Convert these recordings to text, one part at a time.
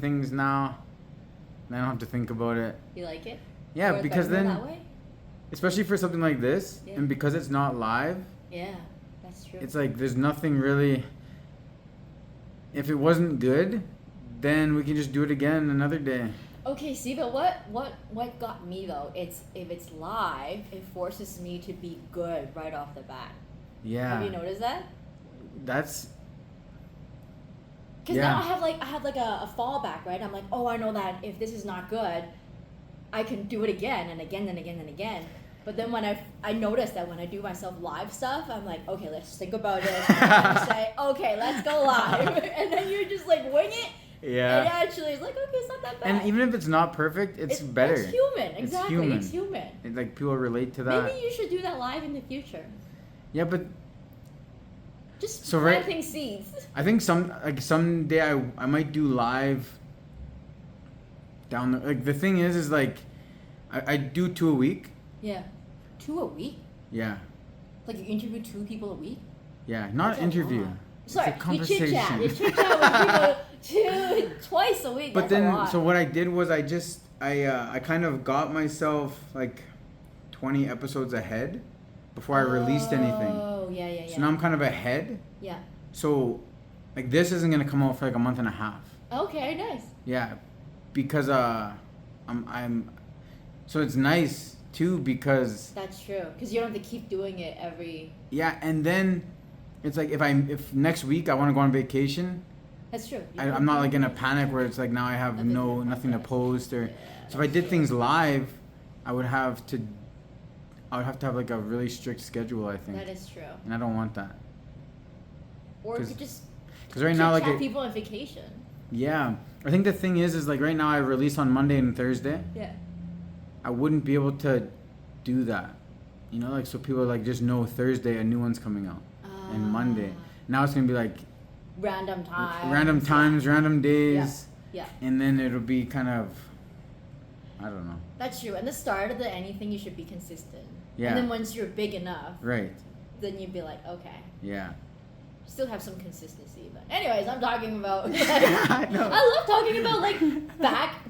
things now. And I don't have to think about it. You like it? Yeah, because then, that way? especially for something like this, and because it's not live. Yeah, that's true. It's like there's nothing really. If it wasn't good, then we can just do it again another day. Okay, see, but what got me though? It's if it's live, it forces me to be good right off the bat. Yeah. Have you noticed that? That's. Because now I have like a fallback, right? I'm like, oh, I know that if this is not good, I can do it again and again and again and again. But then when I notice that when I do myself live stuff, I'm like, okay, let's think about it. And say, okay, let's go live. And then you're just like wing it. Yeah. And actually, it's like, okay, it's not that bad. And even if it's not perfect, it's better. It's human. Exactly. It's human. Like people relate to that. Maybe you should do that live in the future. Yeah, but. Just planting seeds. I think someday I might do live. Down the the thing is like, I do 2 a week. Yeah, 2 a week. Yeah. Like you interview 2 people a week. Yeah, not interview. Sorry, it's a conversation. You chit chat with people twice a week. But then, so what I did was I kind of got myself like 20 episodes ahead before I released anything. Oh, yeah. So now I'm kind of ahead. Yeah. So, like this isn't gonna come out for like a month and a half. Okay, nice. Yeah, because I'm. So it's nice too because. That's true, because you don't have to keep doing it every. Yeah, and then, it's like if next week I want to go on vacation. That's true. I'm not like in a panic where it's like now I have nothing to post or. Yeah, so if I did things live, I would have to have like a really strict schedule, I think. That is true. And I don't want that. Or you could just. Because right now, like. people on vacation. Yeah, I think the thing is like right now I release on Monday and Thursday. Yeah. I wouldn't be able to do that, you know, like so people like just know Thursday a new one's coming out, and Monday. Now it's gonna be like. Random times, random days. Yeah. And then it'll be kind of. I don't know. That's true. And the start of anything, you should be consistent. Yeah. And then once you're big enough. Right. Then you'd be like, okay. Yeah. Still have some consistency, but anyways, I'm talking about. I know. I love talking about like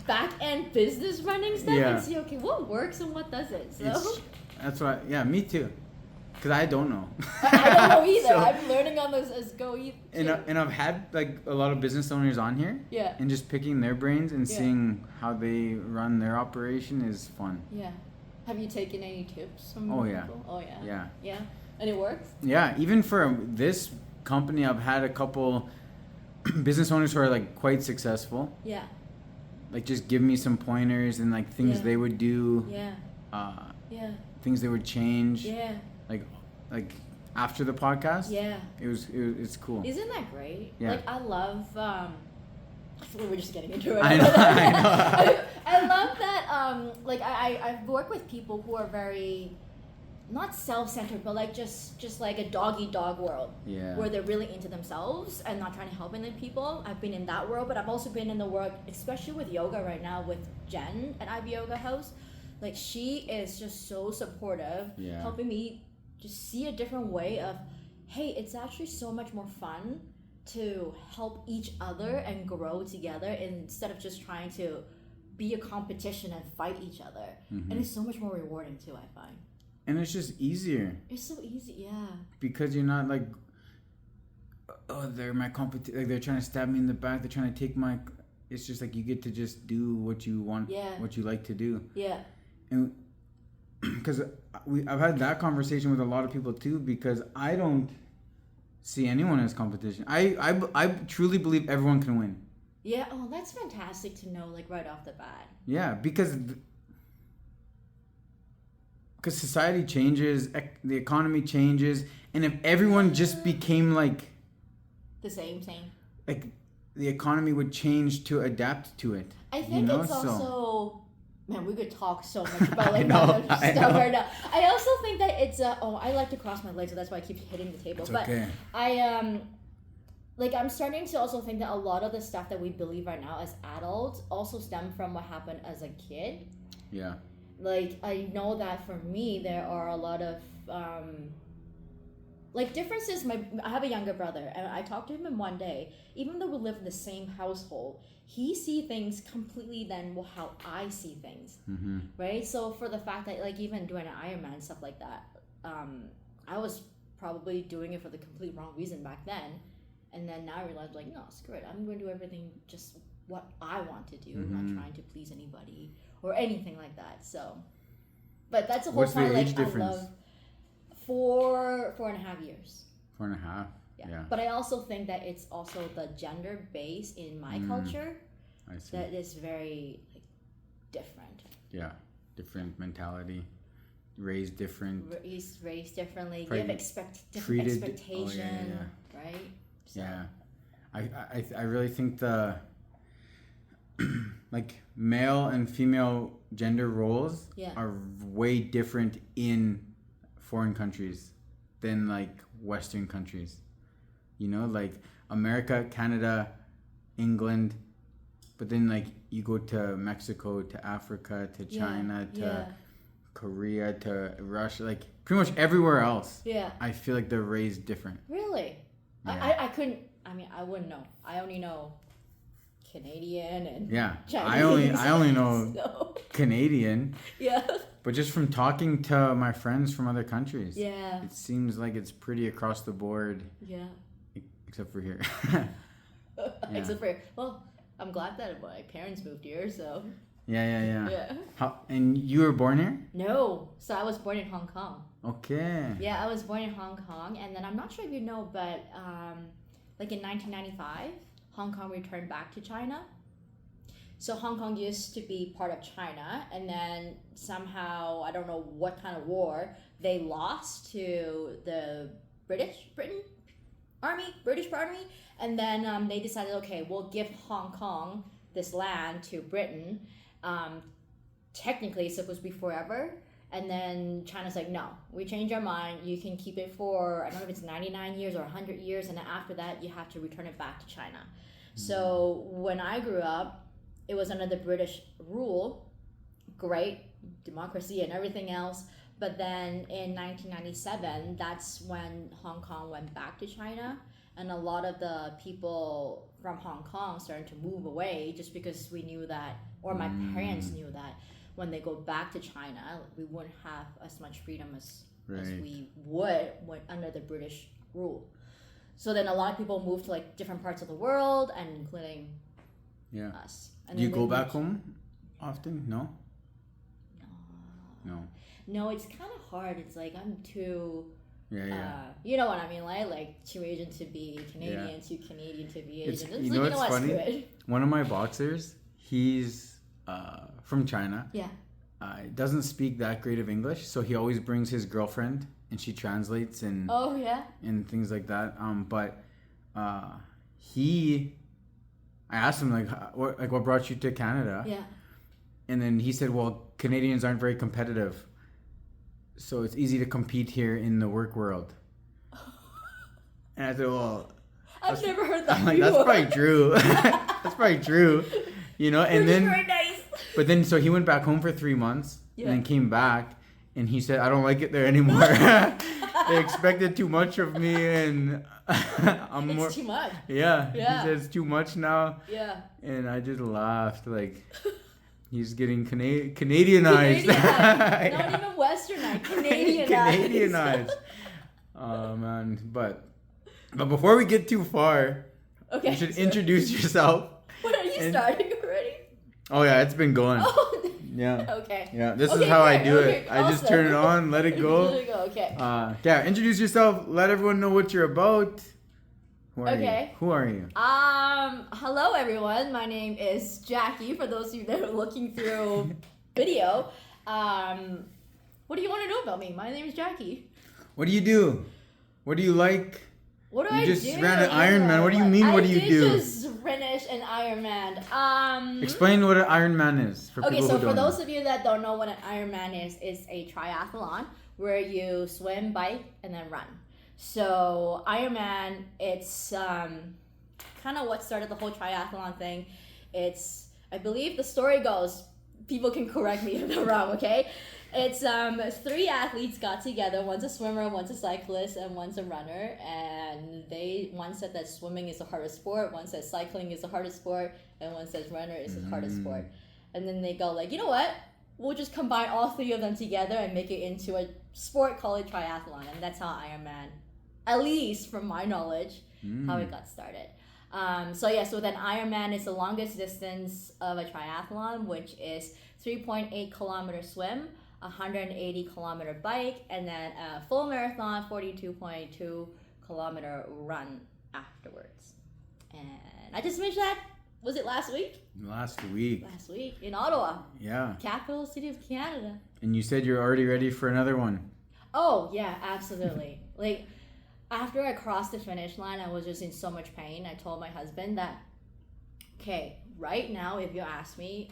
back end business running stuff and see what works and what doesn't. So. That's why. Yeah, me too. Because I don't know. I don't know either. So, I'm learning on this as go eat. And I've had like a lot of business owners on here. Yeah. And just picking their brains and seeing how they run their operation is fun. Yeah. Have you taken any tips from people? Oh yeah. Yeah. Yeah. And it works? Yeah. Even for this company, I've had a couple business owners who are like quite successful. Yeah. Like just give me some pointers and like things they would do. Yeah. Things they would change. Yeah. Like after the podcast. Yeah. It's cool. Isn't that great? Yeah. Like I love we're just getting into it. I know. I love that like I've worked with people who are very not self-centered, but like just like a dog-eat-dog world. Yeah. Where they're really into themselves and not trying to help any people. I've been in that world, but I've also been in the world, especially with yoga right now with Jen at Ivy Yoga House. Like she is just so supportive, helping me just see a different way of, hey, it's actually so much more fun to help each other and grow together instead of just trying to be a competition and fight each other. Mm-hmm. And it's so much more rewarding too, I find. And it's just easier. It's so easy, yeah. Because you're not like, oh, they're my competition. Like they're trying to stab me in the back. They're trying to take my. It's just like you get to just do what you want, what you like to do. Yeah. And because I've had that conversation with a lot of people too. Because I don't see anyone as competition. I truly believe everyone can win. Yeah. Oh, that's fantastic to know. Like right off the bat. Yeah, because society changes, the economy changes, and if everyone just became like the same, like the economy would change to adapt to it. I think it's also, man, we could talk so much about like stuff right now. I also think that it's I like to cross my legs, so that's why I keep hitting the table. It's but okay. I'm starting to also think that a lot of the stuff that we believe right now as adults also stem from what happened as a kid. like differences. I have a younger brother, and I talked to him in one day. Even though we live in the same household, he see things completely than how I see things, right? So for the fact that like even doing an Ironman and stuff like that, I was probably doing it for the complete wrong reason back then, and then now I realize like no, screw it. I'm going to do everything just what I want to do, not trying to please anybody or anything like that. So, but that's a whole What's the point. age Like difference? I love 4.5 years. 4.5. Yeah. But I also think that it's also the gender base in my culture I see. that is very like, different. Yeah, different mentality, raised different. Raised differently. Probably You have different treated- expectation, right? So, Yeah, I really think the like male and female gender roles are way different in foreign countries than like Western countries. You know, like America, Canada, England, but then like you go to Mexico, to Africa, to China, to Korea, to Russia, like pretty much everywhere else. Yeah. I feel like they're raised different. Really? Yeah. I couldn't. I mean, I wouldn't know. I only know Canadian and Chinese. I only know So, Canadian. yeah. But just from talking to my friends from other countries, Yeah. it seems like it's pretty across the board, Yeah. except for here. Except for, well, I'm glad that my parents moved here, so. Yeah. Yeah. And you were born here? No. So I was born in Hong Kong. Okay. Yeah, I was born in Hong Kong, and then I'm not sure if you know, but like in 1995, Hong Kong returned back to China. So Hong Kong used to be part of China, and then somehow, I don't know what kind of war, they lost to the British Army, and then they decided, okay, we'll give Hong Kong this land to Britain. Technically, it's supposed to be forever. And then China's like, no, we changed our mind. You can keep it for, I don't know if it's 99 years or 100 years. And then after that, you have to return it back to China. So when I grew up, it was under the British rule. Great, democracy and everything else. But then in 1997, that's when Hong Kong went back to China. And a lot of the people from Hong Kong started to move away just because we knew that, or my parents knew that, when they go back to China, we wouldn't have as much freedom as we would under the British rule. So then a lot of people moved to like different parts of the world, and including us. And Do you go back home often? No? No, it's kind of hard. It's like I'm too... Yeah. You know what I mean, like too Asian to be Canadian, too Canadian to be Asian. It's you like, know what's funny? Good. One of my boxers, he's from China. Yeah. Doesn't speak that great of English, so he always brings his girlfriend, and she translates and and things like that. I asked him what brought you to Canada? Yeah. And then he said, well, Canadians aren't very competitive, so it's easy to compete here in the work world. And I said, well, I've never heard that. I'm like, that's probably true. That's probably true. You know, and then very nice. But then so he went back home for 3 months and then came back, and he said, I don't like it there anymore. They expected too much of me, and It's too much. Yeah. He said it's too much now. Yeah. And I just laughed like he's getting Canadianized. Not even Westernized, Canadianized. Canadianized. Oh man, but before we get too far, you should introduce yourself. What, are you starting already? Oh yeah, it's been going. Oh. Yeah. Okay. Yeah, this is how I do it. I just turn it on, let it go. Let it go. Okay. Yeah, introduce yourself. Let everyone know what you're about. Who are you? Who are you? Hello everyone. My name is Jackie. For those of you that are looking through video, what do you want to know about me? My name is Jackie. What do you do? What do you like? What do I do? You just ran an Ironman. What do you mean? What do you do? I did just finish an Ironman. Explain what an Ironman is for people who don't know. For those of you that don't know what an Ironman is, it's a triathlon where you swim, bike, and then run. So Ironman, it's kind of what started the whole triathlon thing. It's, I believe the story goes, people can correct me if I'm wrong, okay? It's 3 athletes got together. One's a swimmer, one's a cyclist, and one's a runner. And one said that swimming is the hardest sport, one says cycling is the hardest sport, and one says runner is the hardest sport. And then they go like, you know what? We'll just combine all 3 of them together and make it into a sport called triathlon. And that's how Ironman, at least from my knowledge, how it got started. So then Ironman is the longest distance of a triathlon, which is 3.8 kilometer swim, 180 kilometer bike, and then a full marathon, 42.2 kilometer run afterwards. And I just finished that. Was it last week? Last week in Ottawa. Yeah. Capital city of Canada. And you said you're already ready for another one. Oh yeah, absolutely. Like, after I crossed the finish line, I was just in so much pain. I told my husband that, okay, right now, if you ask me,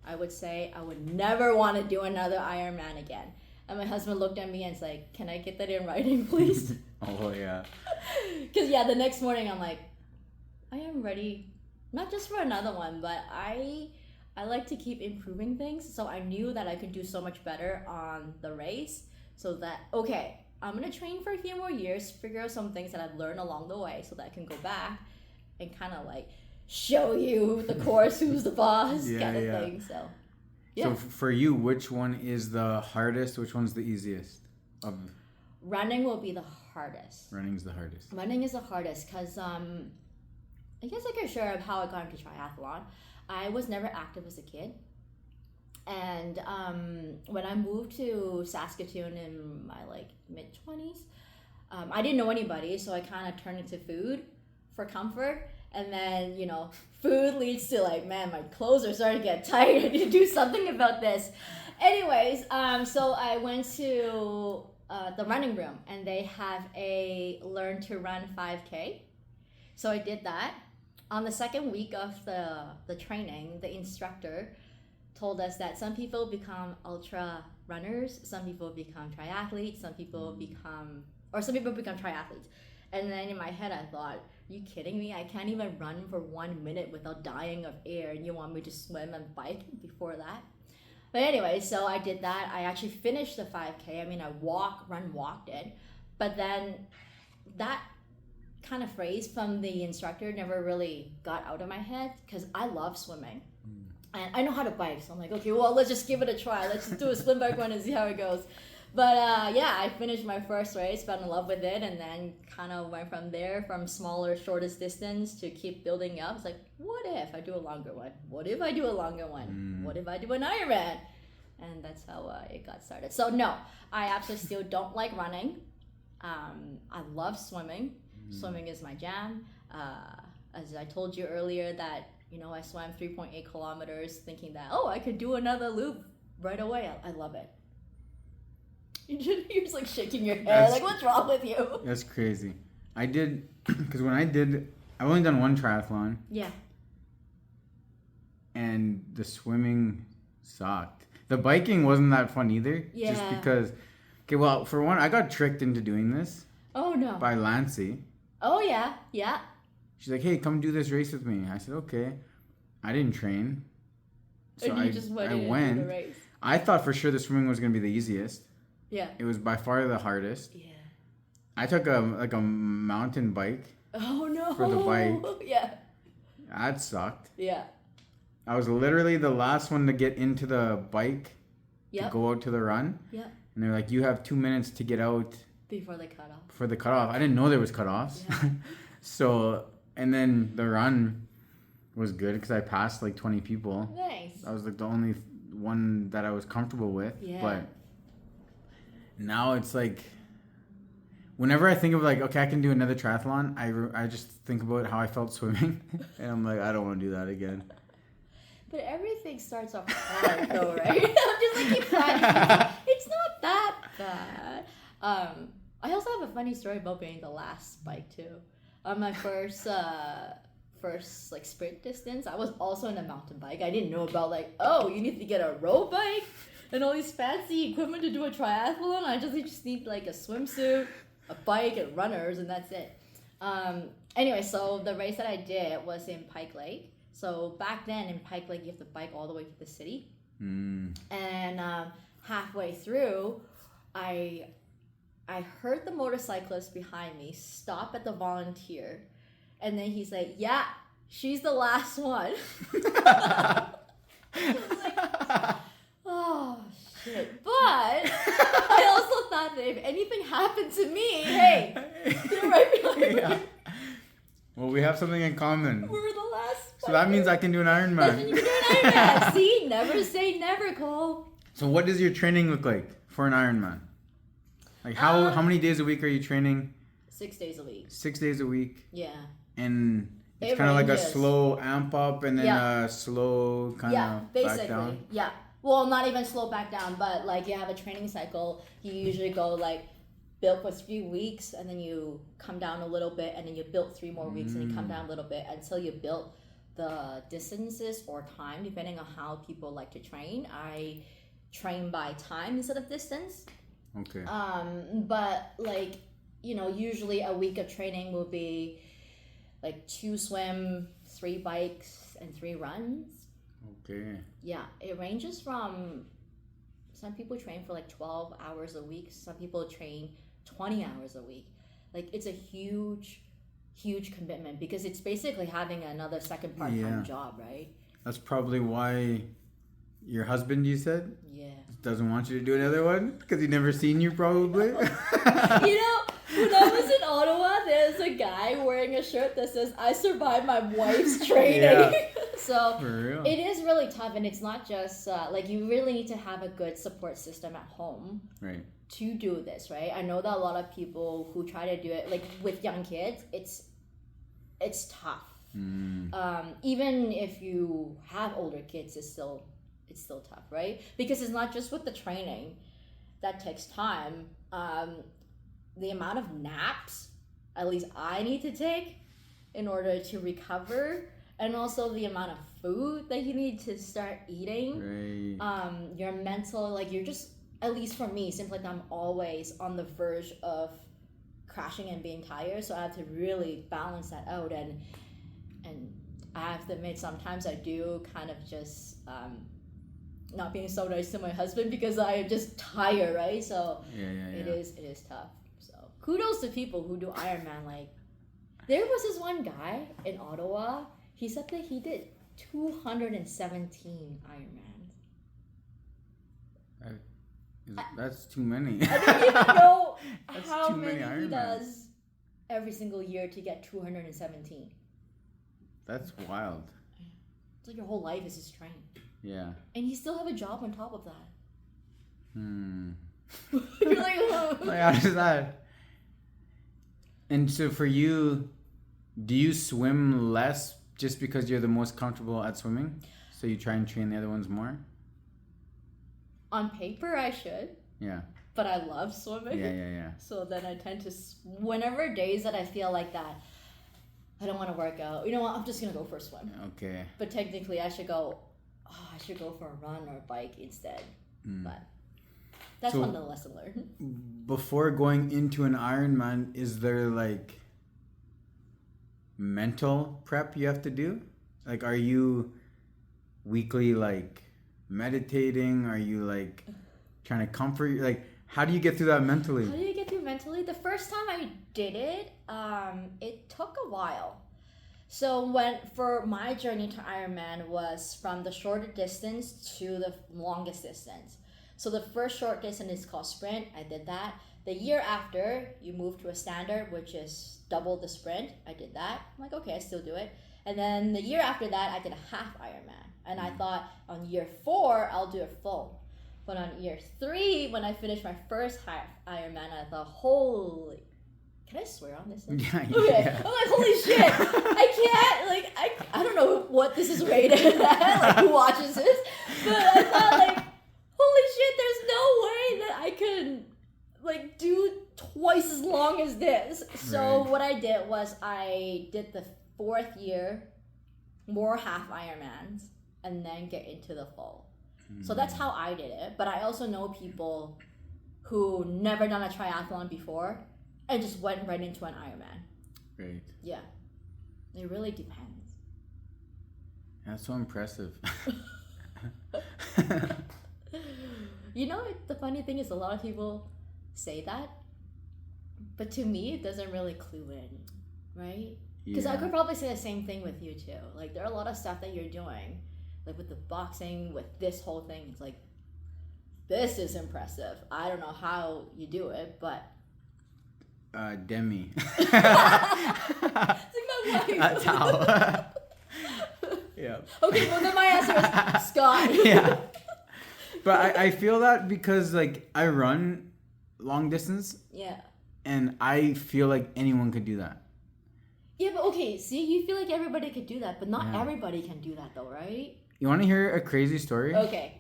I would say I would never want to do another Ironman again. And my husband looked at me and was like, can I get that in writing, please? Oh, yeah. Because, yeah, the next morning I'm like, I am ready, not just for another one, but I like to keep improving things. So I knew that I could do so much better on the race. So that, okay, I'm going to train for a few more years, figure out some things that I've learned along the way so that I can go back and kind of like show you the course, who's the boss, kind of thing. So, yeah. So for you, which one is the hardest? Which one's the easiest? Running will be the hardest. Running's the hardest. Running is the hardest because I guess I can share how I got into triathlon. I was never active as a kid. And when I moved to Saskatoon in my mid-20s, I didn't know anybody, so I kind of turned into food for comfort. And then, food leads to man, my clothes are starting to get tight. I need to do something about this. Anyways, so I went to the running room, and they have a Learn to Run 5K. So I did that. On the second week of the training, the instructor told us that some people become ultra runners, some people become triathletes, some people become triathletes. And then in my head I thought, are you kidding me? I can't even run for 1 minute without dying of air, and you want me to swim and bike before that? But anyway, so I did that. I actually finished the 5K. I mean, I walked it. But then that kind of phrase from the instructor never really got out of my head because I love swimming. And I know how to bike, so I'm like, okay, well, let's just give it a try. Let's just do a swim bike run and see how it goes. But I finished my first race, fell in love with it, and then kind of went from there, from smaller, shortest distance to keep building up. It's like, what if I do a longer one? What if I do a longer one? What if I do an Ironman? And that's how it got started. So no, I absolutely still don't like running. I love swimming. Swimming is my jam. As I told you earlier that, I swam 3.8 kilometers thinking that, I could do another loop right away. I love it. You're just shaking your head. What's wrong with you? That's crazy. I did, because I've only done one triathlon. Yeah. And the swimming sucked. The biking wasn't that fun either. Yeah. Just because, for one, I got tricked into doing this. Oh, no. By Lancy. Oh, yeah. Yeah. She's like, hey, come do this race with me. I said, okay. I didn't train. So and you just went I in went. and did the race. I thought for sure the swimming was going to be the easiest. Yeah. It was by far the hardest. Yeah. I took a mountain bike. Oh, no. For the bike. Yeah. That sucked. Yeah. I was literally the last one to get into the bike to go out to the run. Yeah. And they're like, you have 2 minutes to get out. Before the cutoff. For the cutoff. I didn't know there was cutoffs. Yeah. So, and then the run was good because I passed 20 people. Nice. I was the only one that I was comfortable with. Yeah. But now it's whenever I think of okay, I can do another triathlon, I just think about how I felt swimming. And I'm like, I don't want to do that again. But everything starts off hard though, right? I'm just keep trying. It's not that bad. I also have a funny story about being the last bike too. On my first sprint distance, I was also in a mountain bike. I didn't know about you need to get a road bike and all these fancy equipment to do a triathlon. I just need a swimsuit, a bike, and runners, and that's it. Anyway, so the race that I did was in Pike Lake. So back then in Pike Lake, you have to bike all the way to the city. And halfway through, I heard the motorcyclist behind me stop at the volunteer, and then he's like, "Yeah, she's the last one." Like, oh shit! But I also thought that if anything happened to me, hey, you're right behind me. Well, we have something in common. We're the last. So that means I can do an Ironman. That means you can do an Ironman. See, never say never, Cole. So what does your training look like for an Ironman? Like how many days a week are you training? 6 days a week. 6 days a week. Yeah. And it's kind of like a slow amp up and then a slow kind of back down. Yeah. Well, not even slow back down, but like you have a training cycle. You usually go like build for 3 weeks and then you come down a little bit and then you build 3 more weeks and you come down a little bit until you build the distances or time, depending on how people like to train. I train by time instead of distance. Okay. But like, you know, usually a week of training will be like 2 swim, 3 bikes, and 3 runs. Okay. Yeah, it ranges from, some people train for like 12 hours a week. Some people train 20 hours a week. Like it's a huge commitment because it's basically having another second part-time job, right? That's probably why your husband, you said? Yeah. Doesn't want you to do another one? Because he's never seen you probably? You know, when I was in Ottawa, there's a guy wearing a shirt that says, "I survived my wife's training." Yeah. So for real. It is really tough, and it's not just, like you really need to have a good support system at home. Right. To do this, right? I know that a lot of people who try to do it, like with young kids, it's tough. Even if you have older kids, it's still tough, right? Because it's not just with the training that takes time. The amount of naps, at least I need to take in order to recover, and also the amount of food that you need to start eating. Right. Your mental, like you're just, at least for me, seems like I'm always on the verge of crashing and being tired, so I have to really balance that out. And I have to admit, sometimes I do kind of just not being so nice to my husband because I am just tired, right? So it is tough. So kudos to people who do Ironman. Like there was this one guy in Ottawa. He said that he did 217 Ironmans. That's too many. I don't even know how many he does every single year to get 217. That's wild. It's like your whole life is just training. Yeah. And you still have a job on top of that. You're like, oh. Like, how does that? And so for you, do you swim less just because you're the most comfortable at swimming? So you try and train the other ones more? On paper, I should. Yeah. But I love swimming. Yeah. So then I tend to, whenever days that I feel like that, I don't want to work out. You know what? I'm just going to go for a swim. Okay. But technically, I should go for a run or a bike instead. But that's one of the lessons learned. Before going into an Ironman, is there like mental prep you have to do? Like, are you weekly like meditating? Are you like trying to comfort you? Like, how do you get through that mentally? How do you get through mentally? The first time I did it, it took a while. So for my journey to Ironman was from the shorter distance to the longest distance. So the first short distance is called sprint. I did that. The year after, you move to a standard, which is double the sprint. I did that. I'm like, okay, I still do it. And then the year after that, I did a half Ironman. And I thought on year 4, I'll do a full. But on year 3, when I finished my first half Ironman, I thought, holy... Can I swear on this thing? Yeah. Okay. I'm like, holy shit. I can't, I don't know what this is rated at, like who watches this. But I thought like, holy shit, there's no way that I could like do twice as long as this. So what I did was I did the 4th year, more half Ironmans, and then get into the full. So that's how I did it. But I also know people who never done a triathlon before and just went right into an Ironman. Great. Yeah. It really depends. That's so impressive. You know, the funny thing is a lot of people say that, but to me, it doesn't really clue in, right? Because I could probably say the same thing with you too. Like, there are a lot of stuff that you're doing, like with the boxing, with this whole thing. It's like, this is impressive. I don't know how you do it, but... Demi. It's like my wife. That's how. Yeah. Okay, well then my answer is Scott. Yeah. But I feel that because, like, I run long distance. Yeah. And I feel like anyone could do that. Yeah, but okay, see, you feel like everybody could do that, but not everybody can do that though, right? You want to hear a crazy story? Okay.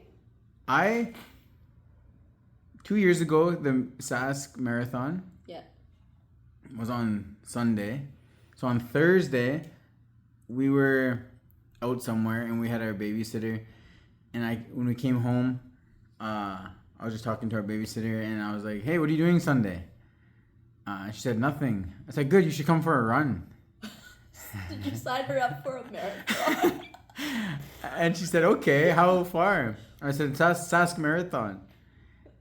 2 years ago, the Sask Marathon was on Sunday. So on Thursday, we were out somewhere and we had our babysitter. And when we came home, I was just talking to our babysitter and I was like, hey, what are you doing Sunday? She said, nothing. I said, good, you should come for a run. Did you sign her up for a marathon? And she said, okay, how far? I said, Sask Marathon.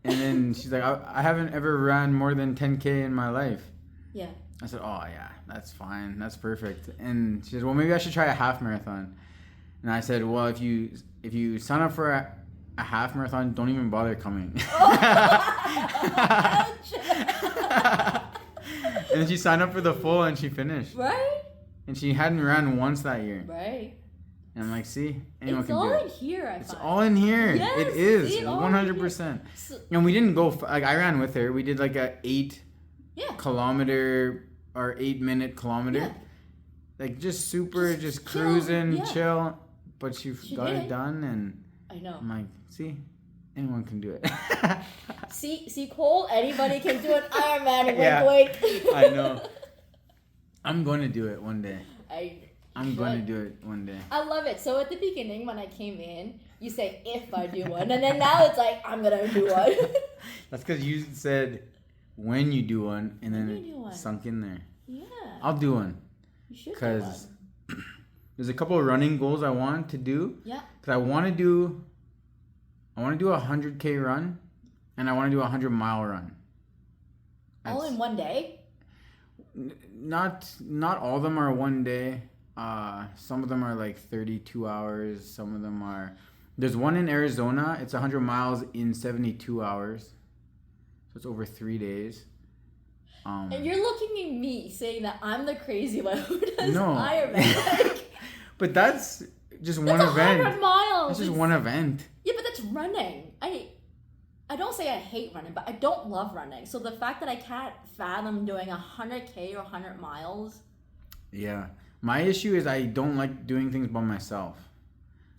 And then she's like, I haven't ever ran more than 10K in my life. Yeah. I said, oh, yeah, that's fine. That's perfect. And she said, well, maybe I should try a half marathon. And I said, well, if you sign up for a half marathon, don't even bother coming. And then she signed up for the full and she finished. Right? And she hadn't ran once that year. Right. And I'm like, see, anyone it's can do it. all in here, I It's find. all in here. Yes, it is. see, 100%. And we didn't go, like, I ran with her. We did like a 8 kilometer or 8-minute kilometer. Yeah. Like, just super, just cruising, chill. But she got did. it done. And I know. I'm like, see, anyone can do it. see, Cole, anybody can do an Ironman. Yeah. Wait. I know. I'm going to do it one day. I'm going to do it one day. I love it. So at the beginning, when I came in, you say, if I do one. And then now it's like, I'm going to do one. That's because you said when you do one, and then it sunk in there. Yeah. I'll do one. You should do Because there's a couple of running goals I want to do. Yeah. Because I want to do a 100K run, and I want to do a 100-mile run. All in one day? Not all of them are one day. Some of them are like 32 hours. Some of them are... There's one in Arizona. It's 100 miles in 72 hours. So it's over 3 days. And you're looking at me saying that I'm the crazy one who does No. Ironman. But that's just one event. 100 miles. That's just one event. Yeah, but that's running. I don't say I hate running, but I don't love running. So the fact that I can't fathom doing 100K or 100 miles. Yeah. My issue is I don't like doing things by myself.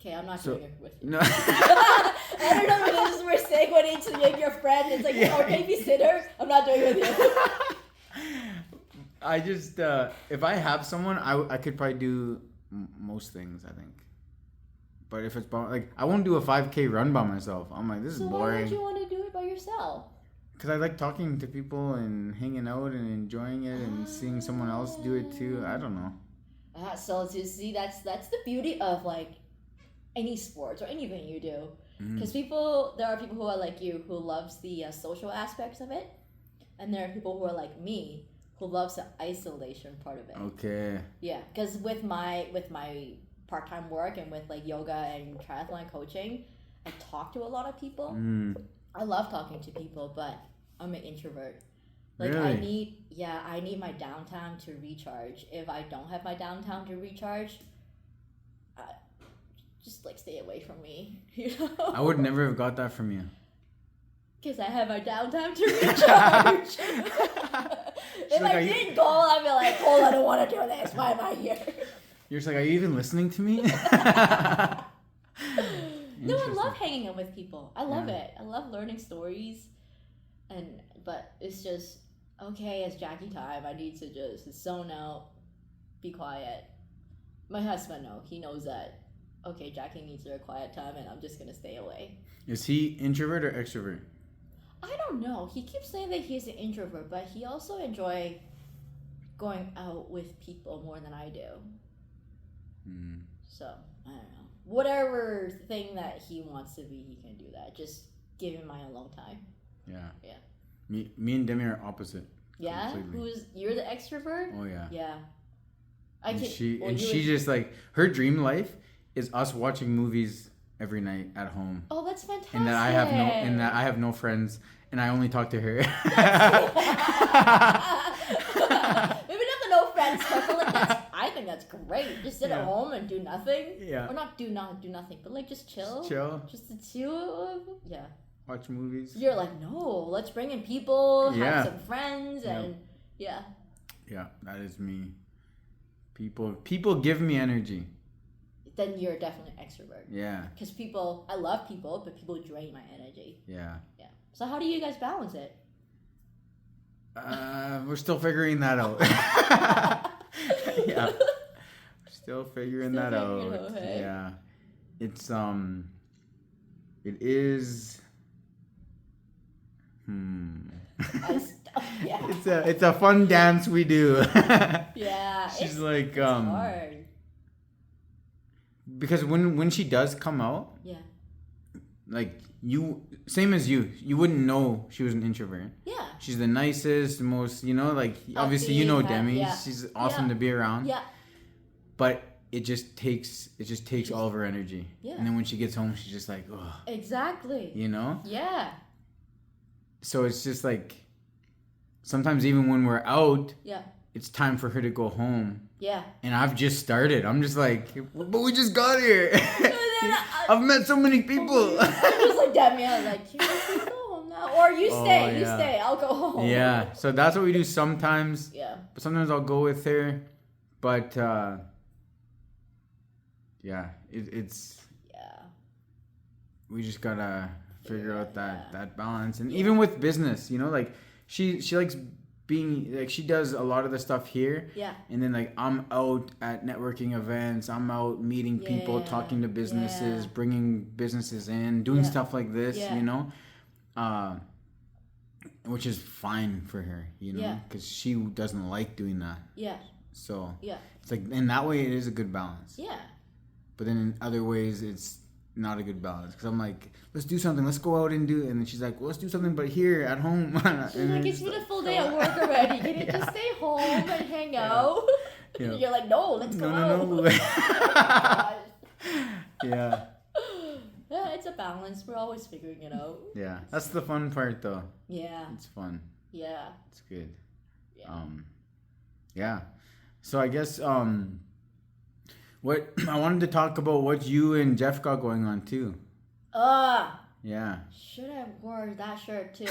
Okay, I'm not doing it with you. No. I don't know if this is we're segueing to your friend. It's like, our babysitter. I'm not doing it with you. I just, if I have someone, I could probably do most things, I think. But if it's, like, I won't do a 5K run by myself. I'm like, this is boring. Why would you want to do it by yourself? Because I like talking to people and hanging out and enjoying it and seeing someone else do it too. I don't know. So to see, that's the beauty of like any sports or anything you do. Because there are people who are like you who loves the social aspects of it, and there are people who are like me who loves the isolation part of it. Okay. Yeah, because with my part-time work and with like yoga and triathlon coaching, I talk to a lot of people. I love talking to people, but I'm an introvert. Like really? I need my downtime to recharge. If I don't have my downtime to recharge, just like stay away from me. You know? I would never have got that from you. Because I have my downtime to recharge. If like, I didn't go, I'd be like, I don't want to do this. Why am I here? You're just like, are you even listening to me? No, I love hanging out with people. I love it. I love learning stories. But it's just, okay, it's Jackie time. I need to just zone out, be quiet. My husband he knows that, okay, Jackie needs her quiet time and I'm just going to stay away. Is he introvert or extrovert? I don't know. He keeps saying that he's an introvert, but he also enjoys going out with people more than I do. So, I don't know. whatever thing that he wants to be, he can do that. Just give him my alone time. Yeah. Yeah. Me and Demi are opposite. Yeah? Completely. You're the extrovert? Oh, yeah. Yeah. She just like, her dream life is us watching movies every night at home. Oh, that's fantastic. And that I have no friends and I only talk to her. Maybe not the no friends stuff, but like I think that's great. Just sit at home and do nothing. Yeah. Or not do nothing, but like just chill. Just the two of them. Yeah. Watch movies. You're like, no, let's bring in people, have some friends, and yeah. Yeah, that is me. People give me energy. Then you're definitely an extrovert. Yeah. Because I love people, but people drain my energy. Yeah. Yeah. So how do you guys balance it? We're still figuring that out. Yeah. Still figuring that out. Hey? Yeah. It's it is It's a fun dance we do. Yeah. She's like it's hard. Because when she does come out, like same as you wouldn't know she was an introvert. Yeah. She's the nicest, most, like obviously Demi. Yeah. She's awesome to be around. Yeah. But it just takes all of her energy. Yeah. And then when she gets home, she's just like, oh. Exactly. Yeah. So it's just like sometimes even when we're out, it's time for her to go home. Yeah. And I've just started. I'm just like, but we just got here. I've met so many people. I was like, Demi, I was like, you go home now. Or you stay, I'll go home. Yeah. So that's what we do sometimes. Yeah. But sometimes I'll go with her. But it's we just gotta figure out that balance. And even with business, like she likes being like, she does a lot of the stuff here. Yeah. And then like I'm out at networking events, I'm out meeting people, talking to businesses, bringing businesses in, doing stuff like this, which is fine for her, because she doesn't like doing that. Yeah. So it's like in that way it is a good balance. Yeah. But then in other ways it's not a good balance, because I'm like, let's do something, let's go out and do it, and then she's like, well, let's do something but here at home. She's like, it's been a full day at work already, can you just stay home and hang out? Yeah. You're like, no, let's go out. No. Yeah. Yeah, it's a balance. We're always figuring it out. Yeah, that's the fun part though. Yeah. It's fun. Yeah. It's good. Yeah. Yeah. So I guess what I wanted to talk about what you and Jeff got going on too. Yeah. Should have worn that shirt too.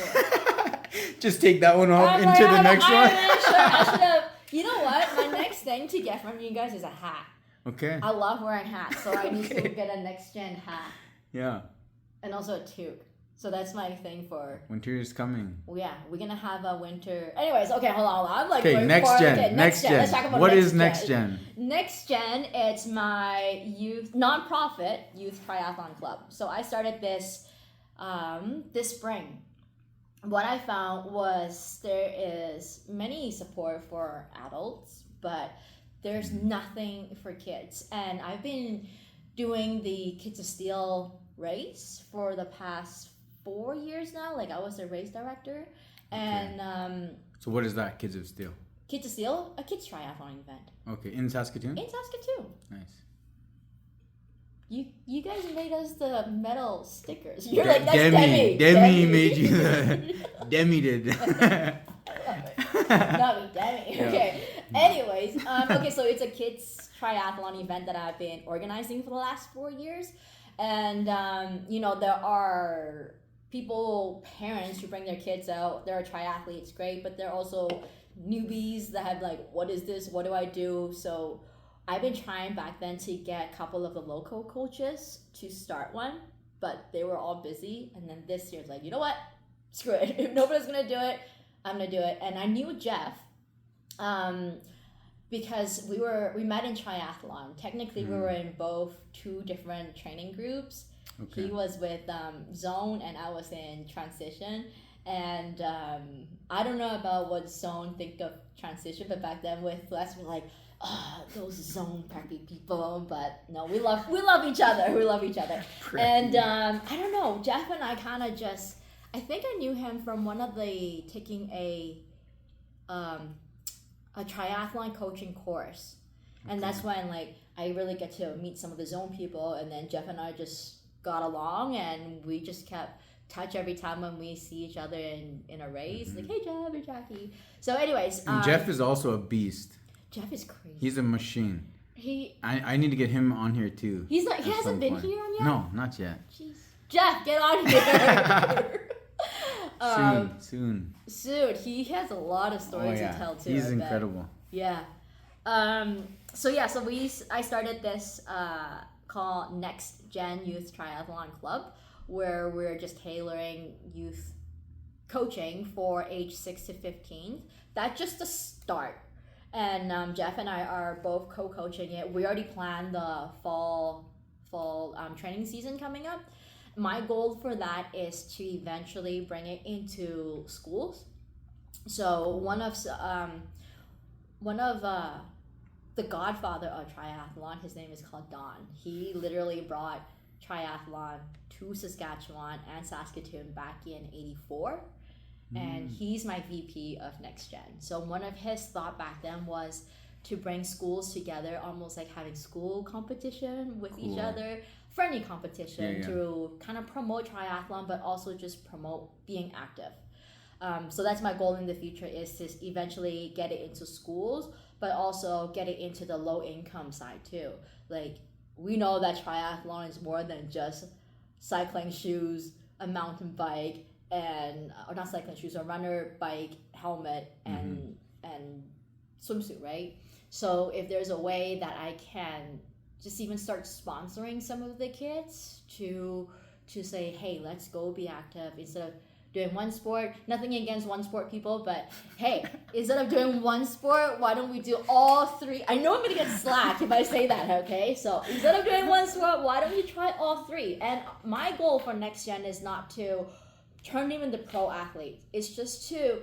Just take that one off into the next one. I should have. You know what? My next thing to get from you guys is a hat. Okay. I love wearing hats, so I need to get a next gen hat. Yeah. And also a toque. So that's my thing for... Winter is coming. Well, yeah, we're going to have a winter... Anyways, okay, hold on. I'm like... Okay, next gen. Next gen. Let's talk about what is next gen? Next gen, it's my non-profit youth triathlon club. So I started this this spring. What I found was there is many support for adults, but there's nothing for kids. And I've been doing the Kids of Steel race for the past 4 years now. Like, I was the race director. And so what is that, Kids of Steel? Kids of Steel? A kids triathlon event. Okay, in Saskatoon? In Saskatoon. Nice. You guys made us the metal stickers. You're like, that's Demi. Demi made you the... Demi did. I love it. Not me, Demi. Yeah. Okay. Anyways, okay, so it's a kids triathlon event that I've been organizing for the last 4 years. And, there are parents who bring their kids out. There are triathletes, great, but there are also newbies that have like, what is this? What do I do? So I've been trying back then to get a couple of the local coaches to start one, but they were all busy. And then this year it's like, you know what? Screw it. If nobody's going to do it, I'm going to do it. And I knew Jeff because we met in triathlon. Technically, we were in both 2 different training groups. Okay. He was with Zone and I was in Transition. And I don't know about what Zone think of Transition, but back then with Les, we're like, those zone preppy people, but no, we love each other. We love each other. And I don't know, Jeff and I kind of just, I think I knew him from taking a triathlon coaching course, and that's when like I really get to meet some of the zone people, and then Jeff and I just got along, and we just kept touch every time when we see each other in a race. Like, hey Jeff, or Jackie. So anyways, and Jeff is also a beast. Jeff is crazy. He's a machine. I need to get him on here too. He hasn't been here on yet? No, not yet. Jeez. Jeff, get on here. Soon. He has a lot of stories to tell too. He's incredible. Yeah. So I started this called Next Gen Youth Triathlon Club, where we're just tailoring youth coaching for age 6 to 15. That's just a start. And Jeff and I are both co-coaching it. We already planned the fall training season coming up. My goal for that is to eventually bring it into schools. So one of the godfather of triathlon, his name is called Don. He literally brought triathlon to Saskatchewan and Saskatoon back in '84. And he's my VP of Next Gen. So one of his thought back then was to bring schools together, almost like having school competition with each other, friendly competition to kind of promote triathlon, but also just promote being active. So that's my goal in the future, is to eventually get it into schools, but also get it into the low income side too. Like, we know that triathlon is more than just cycling shoes, a mountain bike, or not cycling shoes, a runner, bike, helmet, and swimsuit, right? So if there's a way that I can just even start sponsoring some of the kids to say, hey, let's go be active instead of doing one sport. Nothing against one sport people, but hey, instead of doing one sport, why don't we do all three? I know I'm gonna get slack if I say that, okay? So instead of doing one sport, why don't you try all three? And my goal for Next Gen is not to turn them into pro athletes. It's just to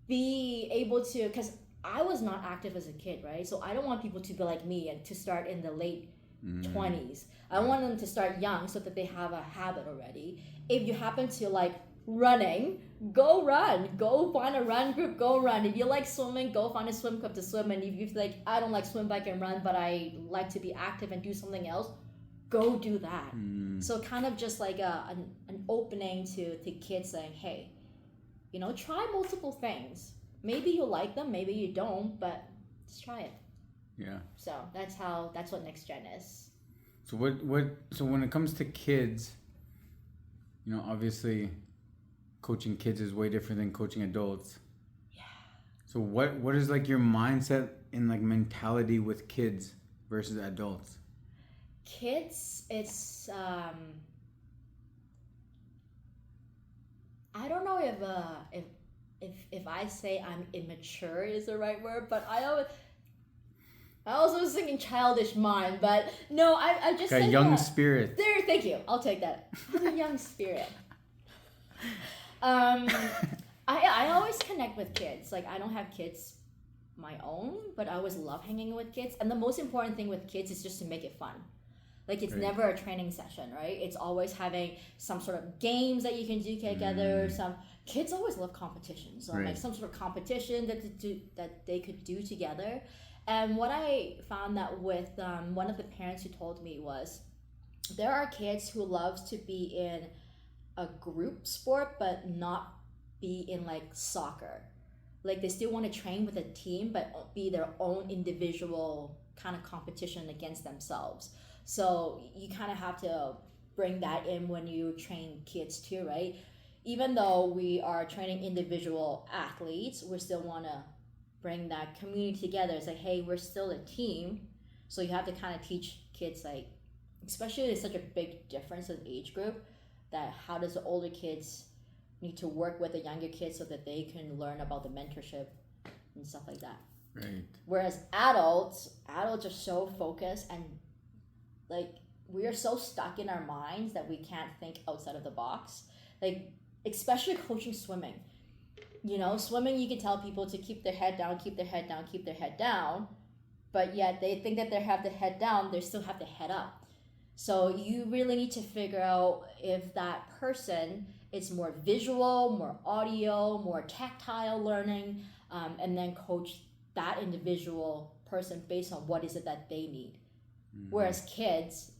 be able to, because I was not active as a kid, right? So I don't want people to be like me and to start in the late 20s. I want them to start young so that they have a habit already. If you happen to like running, go run. Go find a run group, go run. If you like swimming, go find a swim club to swim. And if you like, I don't like swim, bike, and run, but I like to be active and do something else, go do that. So kind of just like an opening to kids saying, hey, try multiple things. Maybe you like them, maybe you don't, but just try it. Yeah. So that's what Next Gen is. So so when it comes to kids, obviously coaching kids is way different than coaching adults. Yeah. So what is like your mindset and like mentality with kids versus adults? Kids, it's I don't know if I say I'm immature is the right word, but I also was thinking childish mind, but no, I just a young spirit. There, thank you. I'll take that. I'm a young spirit. I always connect with kids. Like, I don't have kids my own, but I always love hanging with kids. And the most important thing with kids is just to make it fun. Like, it's never a training session, right? It's always having some sort of games that you can do together. Some kids always love competition, so like some sort of competition that they could do together. And what I found that with one of the parents who told me was, there are kids who loves to be in a group sport, but not be in like soccer. Like, they still want to train with a team, but be their own individual kind of competition against themselves. So you kind of have to bring that in when you train kids too, right? Even though we are training individual athletes, we still want to bring that community together. It's like, hey, we're still a team. So you have to kind of teach kids, like, especially there's such a big difference in age group, that how does the older kids need to work with the younger kids so that they can learn about the mentorship and stuff like that. Right. Whereas adults are so focused, and like, we are so stuck in our minds that we can't think outside of the box. Like, especially coaching swimming. Swimming, you can tell people to keep their head down, keep their head down, keep their head down. but yet they think that they have the head down, they still have the head up. So you really need to figure out if that person is more visual, more audio, more tactile learning, and then coach that individual person based on what is it that they need. Whereas kids,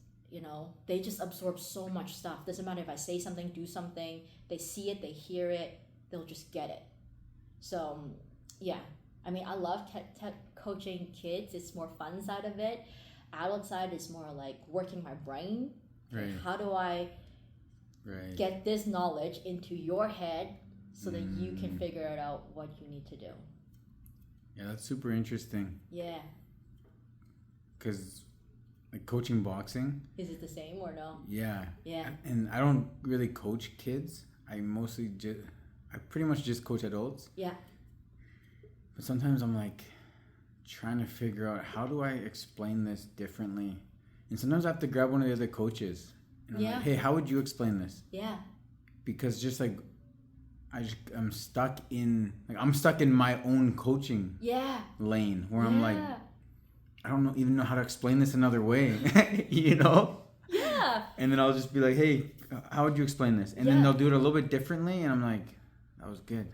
they just absorb so much stuff. Doesn't matter if I say something, do something, they see it, they hear it, they'll just get it. So yeah, I mean, I love coaching kids. It's more fun side of it. Adult side is more like working my brain. Right. Like, how do I get this knowledge into your head so that you can figure it out what you need to do. Yeah, that's super interesting. Yeah. Because like coaching boxing. Is it the same or no? Yeah. Yeah. And I don't really coach kids. I pretty much just coach adults. Yeah. But sometimes I'm like trying to figure out how do I explain this differently. And sometimes I have to grab one of the other coaches. And I'm like, hey, how would you explain this? Yeah. Because just like I'm stuck in my own coaching lane where I'm like, I don't even know how to explain this another way, Yeah. And then I'll just be like, hey, how would you explain this? And then they'll do it a little bit differently, and I'm like, that was good.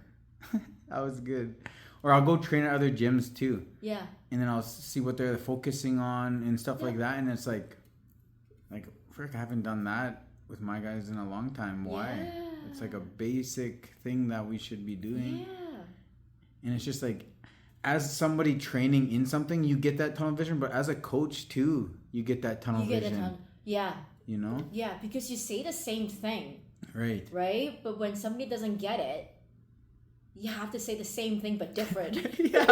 That was good. Or I'll go train at other gyms too. Yeah. And then I'll see what they're focusing on and stuff like that, and it's like, frick, I haven't done that with my guys in a long time. Why? Yeah. It's like a basic thing that we should be doing. Yeah. And it's just like, as somebody training in something, you get that tunnel vision, but as a coach too, you get that tunnel vision. Yeah. Yeah, because you say the same thing. Right. Right? But when somebody doesn't get it, you have to say the same thing but different. Yeah. You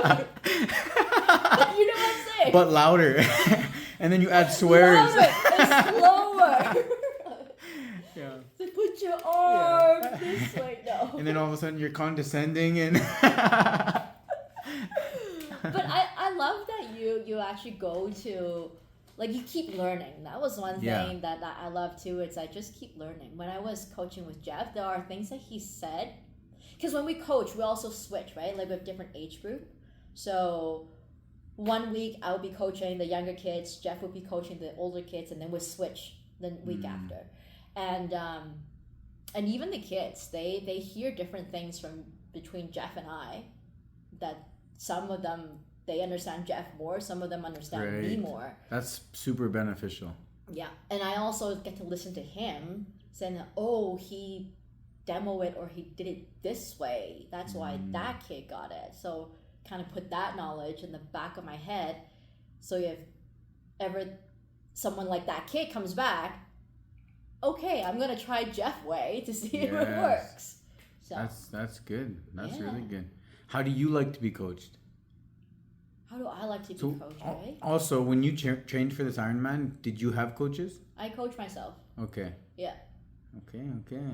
know what I'm saying? But louder. And then you add swears. Louder and slower. Yeah. So put your arm this way. No. And then all of a sudden you're condescending and But I love that you actually go to, like, you keep learning. That was one thing that I love too. It's I just keep learning. When I was coaching with Jeff, there are things that he said. Because when we coach, we also switch, right? Like, we have different age group. So 1 week I would be coaching the younger kids, Jeff would be coaching the older kids, and then we'd switch the week after. And even the kids, they hear different things from between Jeff and I, that some of them, they understand Jeff more, some of them understand me more. That's super beneficial. Yeah. And I also get to listen to him saying, oh, he demoed it or he did it this way. That's why that kid got it. So kind of put that knowledge in the back of my head. So if ever someone like that kid comes back, okay, I'm going to try Jeff way to see if it works. So that's good. That's really good. How do you like to be coached? How do I like to be coached, right? Also, when you trained for this Ironman, did you have coaches? I coach myself. Okay. Yeah. Okay.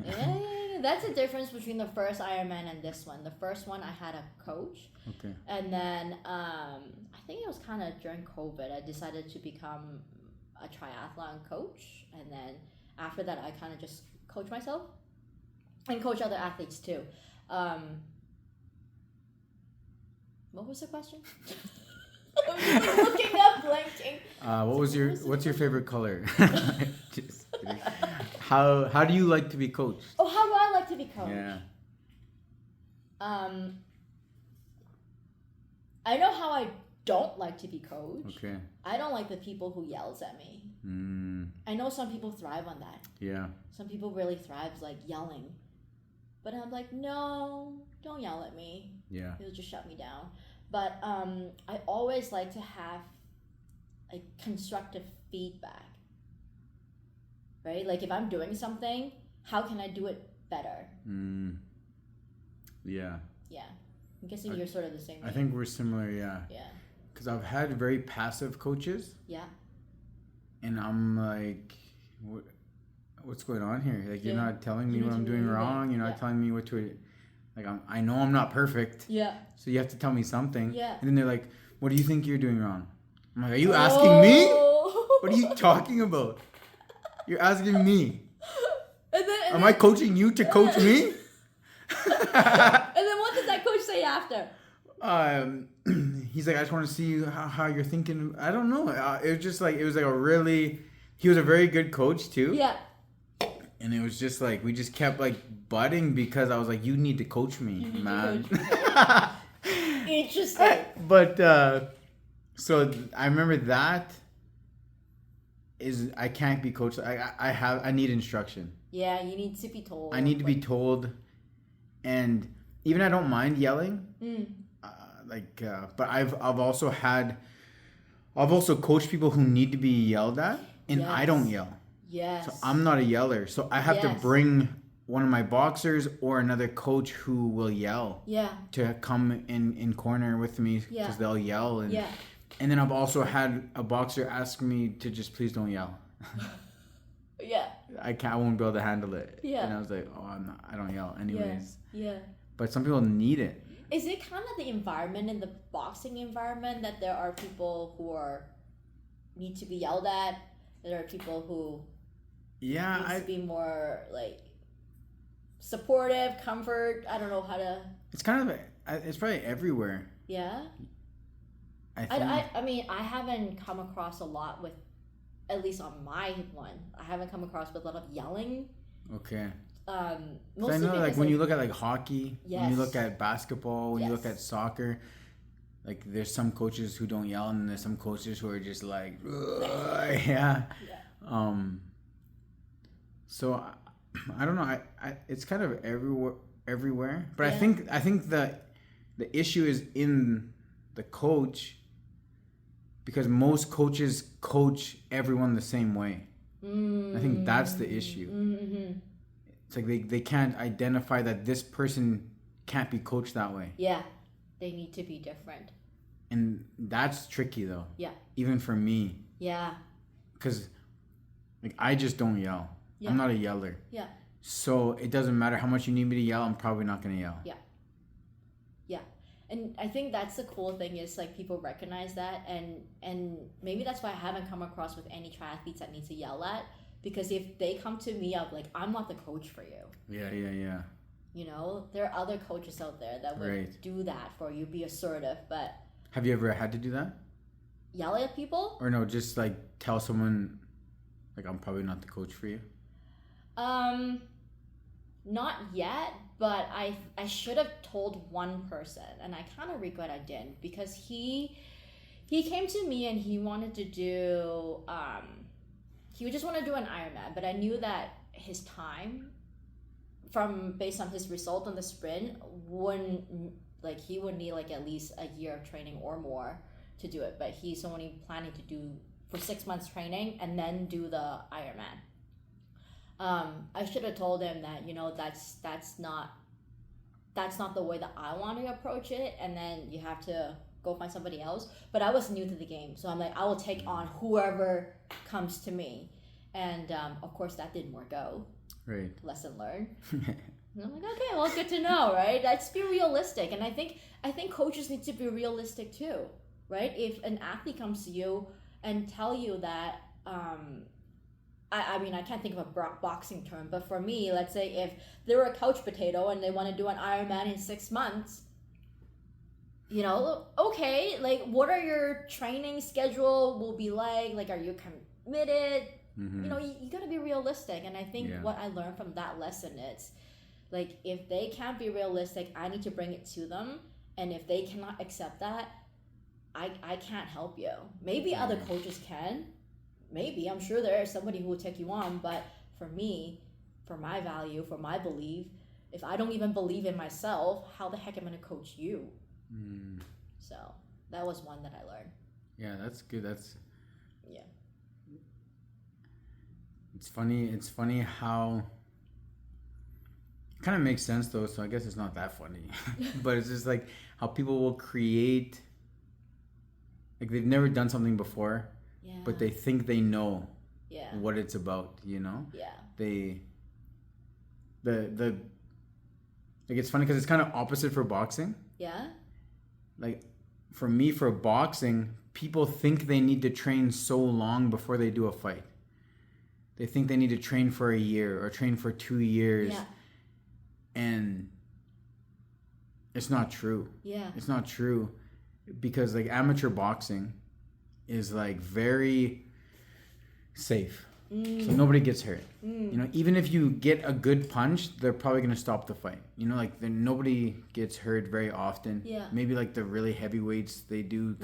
Yeah, that's the difference between the first Ironman and this one. The first one, I had a coach. Okay. And then, I think it was kind of during COVID, I decided to become a triathlon coach. And then after that, I kind of just coach myself and coach other athletes too. What was the question? I'm looking up, blanking. What's your favorite color? Just kidding. How do you like to be coached? Oh, how do I like to be coached? Yeah. I know how I don't like to be coached. Okay. I don't like the people who yells at me. I know some people thrive on that. Yeah. Some people really thrive like yelling. But I'm like, no, don't yell at me. Yeah. It'll just shut me down. But I always like to have like constructive feedback. Right? Like if I'm doing something, how can I do it better? Yeah. Yeah. I'm guessing you're sort of the same way. I think we're similar, yeah. Yeah. Because I've had very passive coaches. Yeah. And I'm like, what's going on here? Like, you're not telling me what I'm doing wrong. You're not telling me what to... Like, I know I'm not perfect. Yeah. So you have to tell me something. Yeah. And then they're like, what do you think you're doing wrong? I'm like, are you asking me? What are you talking about? You're asking me. Am I coaching you to coach me? And then what does that coach say after? He's like, I just want to see how you're thinking. I don't know. It was just like, it was like a really, he was a very good coach too. Yeah. And it was just like, we just kept like butting because I was like, you need to coach me, man. Interesting. But, so I remember that is, I can't be coached. I need instruction. Yeah, you need to be told. I need to be told. And even I don't mind yelling. But I've also coached people who need to be yelled at, and I don't yell. Yes. So I'm not a yeller. So I have to bring one of my boxers or another coach who will yell. Yeah. To come in corner with me because they'll yell. And then I've also had a boxer ask me to just please don't yell. Yeah. I won't be able to handle it. Yeah. And I was like, I don't yell anyways. Yeah. But some people need it. Is it kind of the environment, in the boxing environment, that there are people who need to be yelled at? There are people who need to be more like supportive, comfort. I don't know how to. It's kind of it's probably everywhere. Yeah. I mean, I haven't come across a lot with, at least on my one, I haven't come across with a lot of yelling. Okay. I Mostly know, like when you look at like hockey, yes. when you look at basketball, when you look at soccer, like there's some coaches who don't yell, and there's some coaches who are just like, yeah. So I don't know. I it's kind of everywhere. But I think the issue is in the coach, because most coaches coach everyone the same way. I think that's the issue. Mm-hmm. It's like they can't identify that this person can't be coached that way. Yeah, they need to be different. And that's tricky though. Yeah. Even for me. Yeah. Because like I just don't yell. Yeah. I'm not a yeller. Yeah. So it doesn't matter how much you need me to yell, I'm probably not going to yell. Yeah. Yeah. And I think that's the cool thing, is like people recognize that, and maybe that's why I haven't come across with any triathletes that need to yell at, because if they come to me up, like, I'm not the coach for you. Yeah. You know, there are other coaches out there that would do that for you, be assertive, but... Have you ever had to do that? Yell at people? Or no, just like tell someone, like, I'm probably not the coach for you? Not yet, but I should have told one person, and I kind of regret I didn't, because he came to me and he wanted to do, he would just want to do an Ironman, but I knew that his time, based on his result on the sprint, he would need like at least a year of training or more to do it, but he's only planning to do for 6 months training and then do the Ironman. I should have told him that, you know, that's not the way that I want to approach it, and then you have to go find somebody else. But I was new to the game, so I'm like, I will take on whoever comes to me, and of course that didn't work out. Right. Lesson learned. And I'm like, okay, well, good to know, right? Let's be realistic, and I think coaches need to be realistic too, right? If an athlete comes to you and tell you that, I mean, I can't think of a boxing term, but for me, let's say if they're a couch potato and they want to do an Ironman in 6 months, you know, okay, like, what are your training schedule will be like? Like, are you committed? Mm-hmm. You know, you got to be realistic. And I think what I learned from that lesson is, like, if they can't be realistic, I need to bring it to them. And if they cannot accept that, I can't help you. Maybe other coaches can. Maybe, I'm sure there is somebody who will take you on, but for me, for my value, for my belief, if I don't even believe in myself, how the heck am I going to coach you? So that was one that I learned. Yeah, that's good. Yeah. It's funny how it kind of makes sense though, so I guess it's not that funny. But it's just like how people will create, like, they've never done something before. Yeah. But they think they know what it's about, you know? Yeah. Like, it's funny because it's kind of opposite for boxing. Yeah. Like, for me, for boxing, people think they need to train so long before they do a fight. They think they need to train for a year or train for 2 years. Yeah. And It's not true. Yeah. It's not true because like amateur boxing is like very safe. So nobody gets hurt. You know, even if you get a good punch, they're probably going to stop the fight. You know, like nobody gets hurt very often. Yeah. Maybe like the really heavyweights, they do.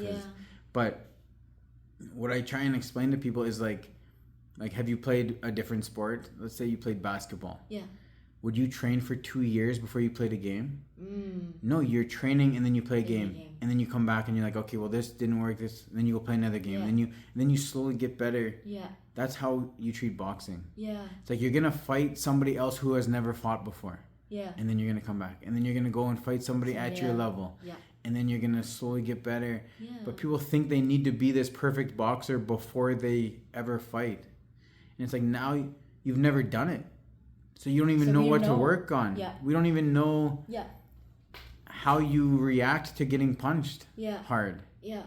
But what I try and explain to people is like have you played a different sport? Let's say you played basketball. Yeah. Would you train for 2 years before you played a game? No, you're training and then you play a game. And then you come back and you're like, okay, well this didn't work. This, and then you go play another game. And then you slowly get better. Yeah. That's how you treat boxing. Yeah. It's like you're gonna fight somebody else who has never fought before. Yeah. And then you're gonna come back. And then you're gonna go and fight somebody at your level. Yeah. And then you're gonna slowly get better. Yeah. But people think they need to be this perfect boxer before they ever fight. And it's like now you've never done it. So you don't even know what to work on. Yeah. We don't even know how you react to getting punched hard. Yeah.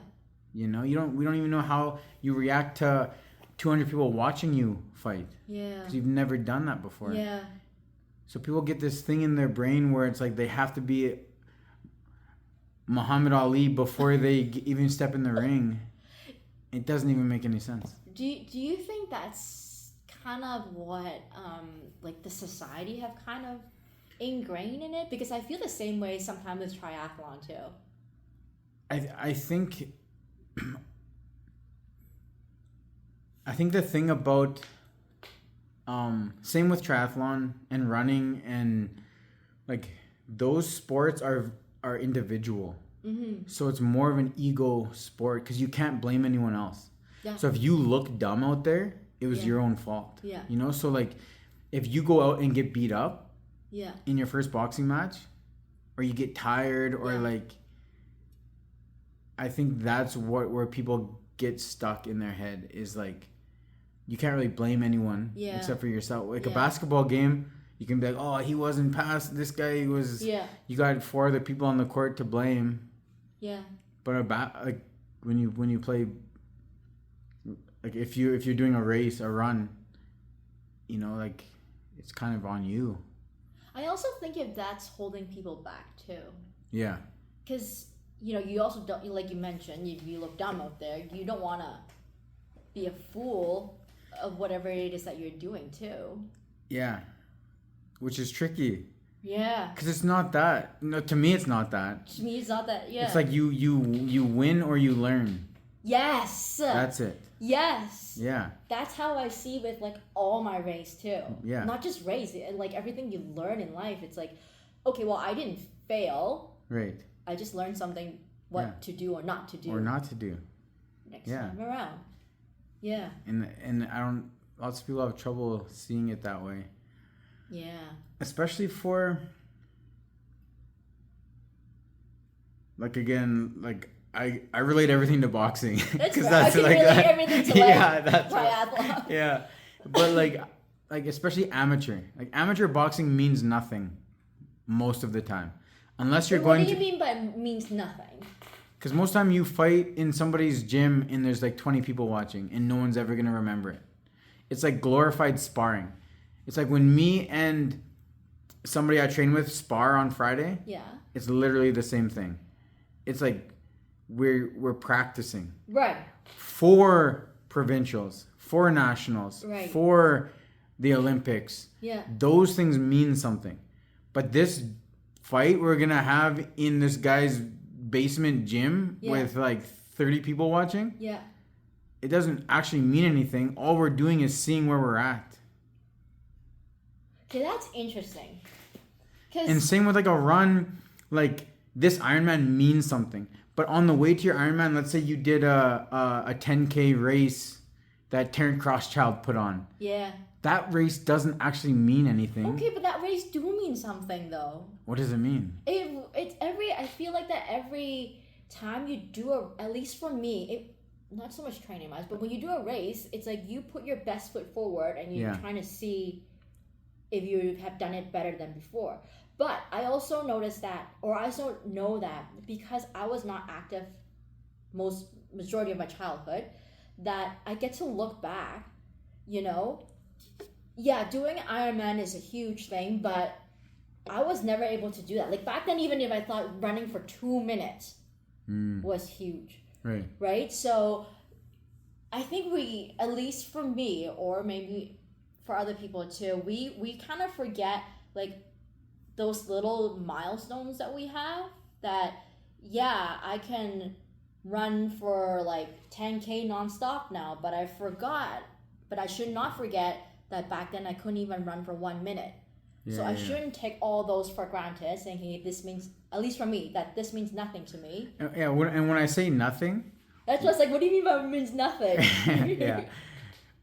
You know, we don't even know how you react to 200 people watching you fight. Yeah. Because you've never done that before. Yeah. So people get this thing in their brain where it's like they have to be Muhammad Ali before they even step in the ring. It doesn't even make any sense. Do you think that's kind of what like the society have kind of ingrained in it? Because I feel the same way sometimes with triathlon too. I think the thing about same with triathlon and running and like those sports are individual. So it's more of an ego sport because you can't blame anyone else. Yeah. So if you look dumb out there, it was your own fault. Yeah. You know, so like if you go out and get beat up in your first boxing match or you get tired or like I think that's where people get stuck in their head is like you can't really blame anyone except for yourself. Like a basketball game, you can be like, oh, he wasn't past this guy. He was. Yeah. You got 4 other people on the court to blame. Yeah. But like when you play, like if you're doing a race, a run, you know, like it's kind of on you. I also think if that's holding people back too. Yeah. Because you know you also don't, like you mentioned, if you look dumb out there, you don't want to be a fool of whatever it is that you're doing too. Yeah. Which is tricky. Yeah. Because it's not that. No, to me, it's not that. To me, it's not that. Yeah. It's like you win or you learn. Yes. That's it. Yes. Yeah. That's how I see with like all my race too. Yeah. Not just race, like everything you learn in life. It's like, okay, well, I didn't fail. Right. I just learned something to do or not to do. Or not to do. Next time around. Yeah. And lots of people have trouble seeing it that way. Yeah. Especially for like again, like I relate everything to boxing. That's right. I can relate everything to that's triathlon. Right. Yeah. But like especially amateur. Like amateur boxing means nothing most of the time. Unless you're going to... What do you mean by means nothing? Because most time you fight in somebody's gym and there's like 20 people watching and no one's ever going to remember it. It's like glorified sparring. It's like when me and somebody I train with spar on Friday. Yeah. It's literally the same thing. It's like we're practicing. Right. For provincials, for nationals, right. For the Olympics. Yeah. Those things mean something. But this fight we're going to have in this guy's basement gym with like 30 people watching. Yeah. It doesn't actually mean anything. All we're doing is seeing where we're at. Okay, that's interesting. And same with like a run, like this Ironman means something. But on the way to your Ironman, let's say you did a 10K race that Terrence Crosschild put on. Yeah. That race doesn't actually mean anything. Okay, but that race do mean something though. What does it mean? I feel like that every time you do at least for me, not so much training wise, but when you do a race, it's like you put your best foot forward and you're trying to see if you have done it better than before. But I also noticed that, or I also know that because I was not active majority of my childhood, that I get to look back, you know. Yeah, doing Ironman is a huge thing, but I was never able to do that. Like back then, even if I thought running for 2 minutes was huge. Right. Right? So I think we, at least for me, or maybe for other people too, we kind of forget like those little milestones that we have that, yeah, I can run for like 10K nonstop now, but I should not forget that back then I couldn't even run for 1 minute. So I shouldn't take all those for granted, saying, hey, this means, at least for me, that this means nothing to me. Yeah, and when I say nothing... That's just like, what do you mean by it means nothing? Yeah.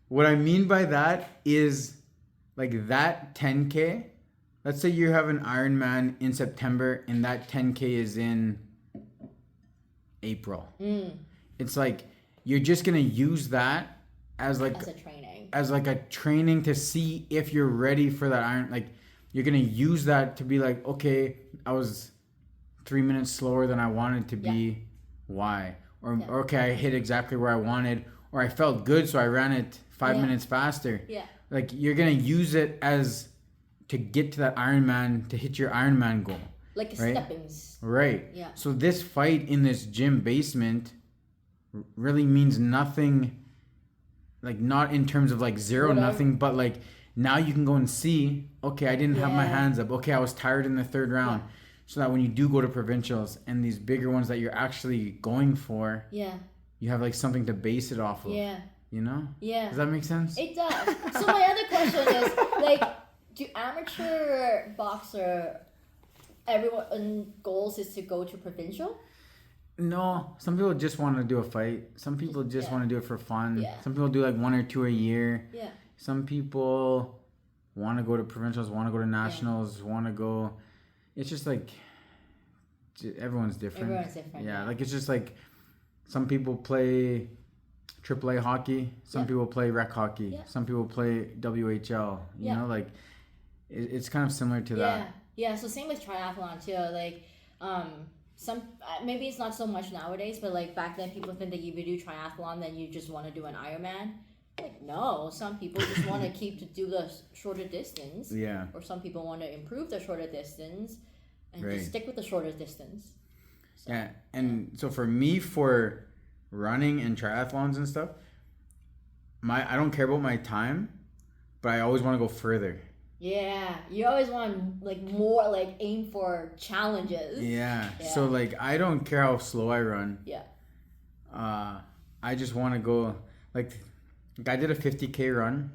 What I mean by that is, like, that 10K, let's say you have an Ironman in September, and that 10K is in April. It's like, you're just going to use that as, like... As a training. As, like, a training to see if you're ready for that Iron... Like, you're going to use that to be like, okay, I was 3 minutes slower than I wanted to be. Yeah. Why? Or, okay, I hit exactly where I wanted. Or I felt good, so I ran it 5 minutes faster. Yeah. Like, you're going to use it as to get to that Ironman, to hit your Ironman goal. Like a right? steppings. Right. Yeah. So this fight in this gym basement really means nothing, like, not in terms of, like, zero, nothing, but, like, now you can go and see, okay, I didn't have my hands up. Okay, I was tired in the third round. Yeah. So that when you do go to provincials and these bigger ones that you're actually going for, you have, like, something to base it off of. Yeah. You know? Yeah. Does that make sense? It does. So my other question is, like, do amateur boxer, everyone goals is to go to provincial? No. Some people just want to do a fight. Some people just want to do it for fun. Yeah. Some people do, like, 1 or 2 a year. Yeah. Some people want to go to provincials, want to go to nationals, want to go... It's just like... Everyone's different. Yeah, like, it's just like... Some people play AAA hockey. Some people play rec hockey. Yeah. Some people play WHL. You know, like... It's kind of similar to that. Yeah, so same with triathlon, too. Like, some... Maybe it's not so much nowadays, but, like, back then people think that if you do triathlon, then you just want to do an Ironman. Like, no, some people just want to do the shorter distance. Yeah. Or some people want to improve the shorter distance and just stick with the shorter distance. So, yeah, and so for me, for running and triathlons and stuff, I don't care about my time, but I always want to go further. Yeah, you always want, like, more, like, aim for challenges. Yeah. So, like, I don't care how slow I run. Yeah. I just want to go, like I did a 50K run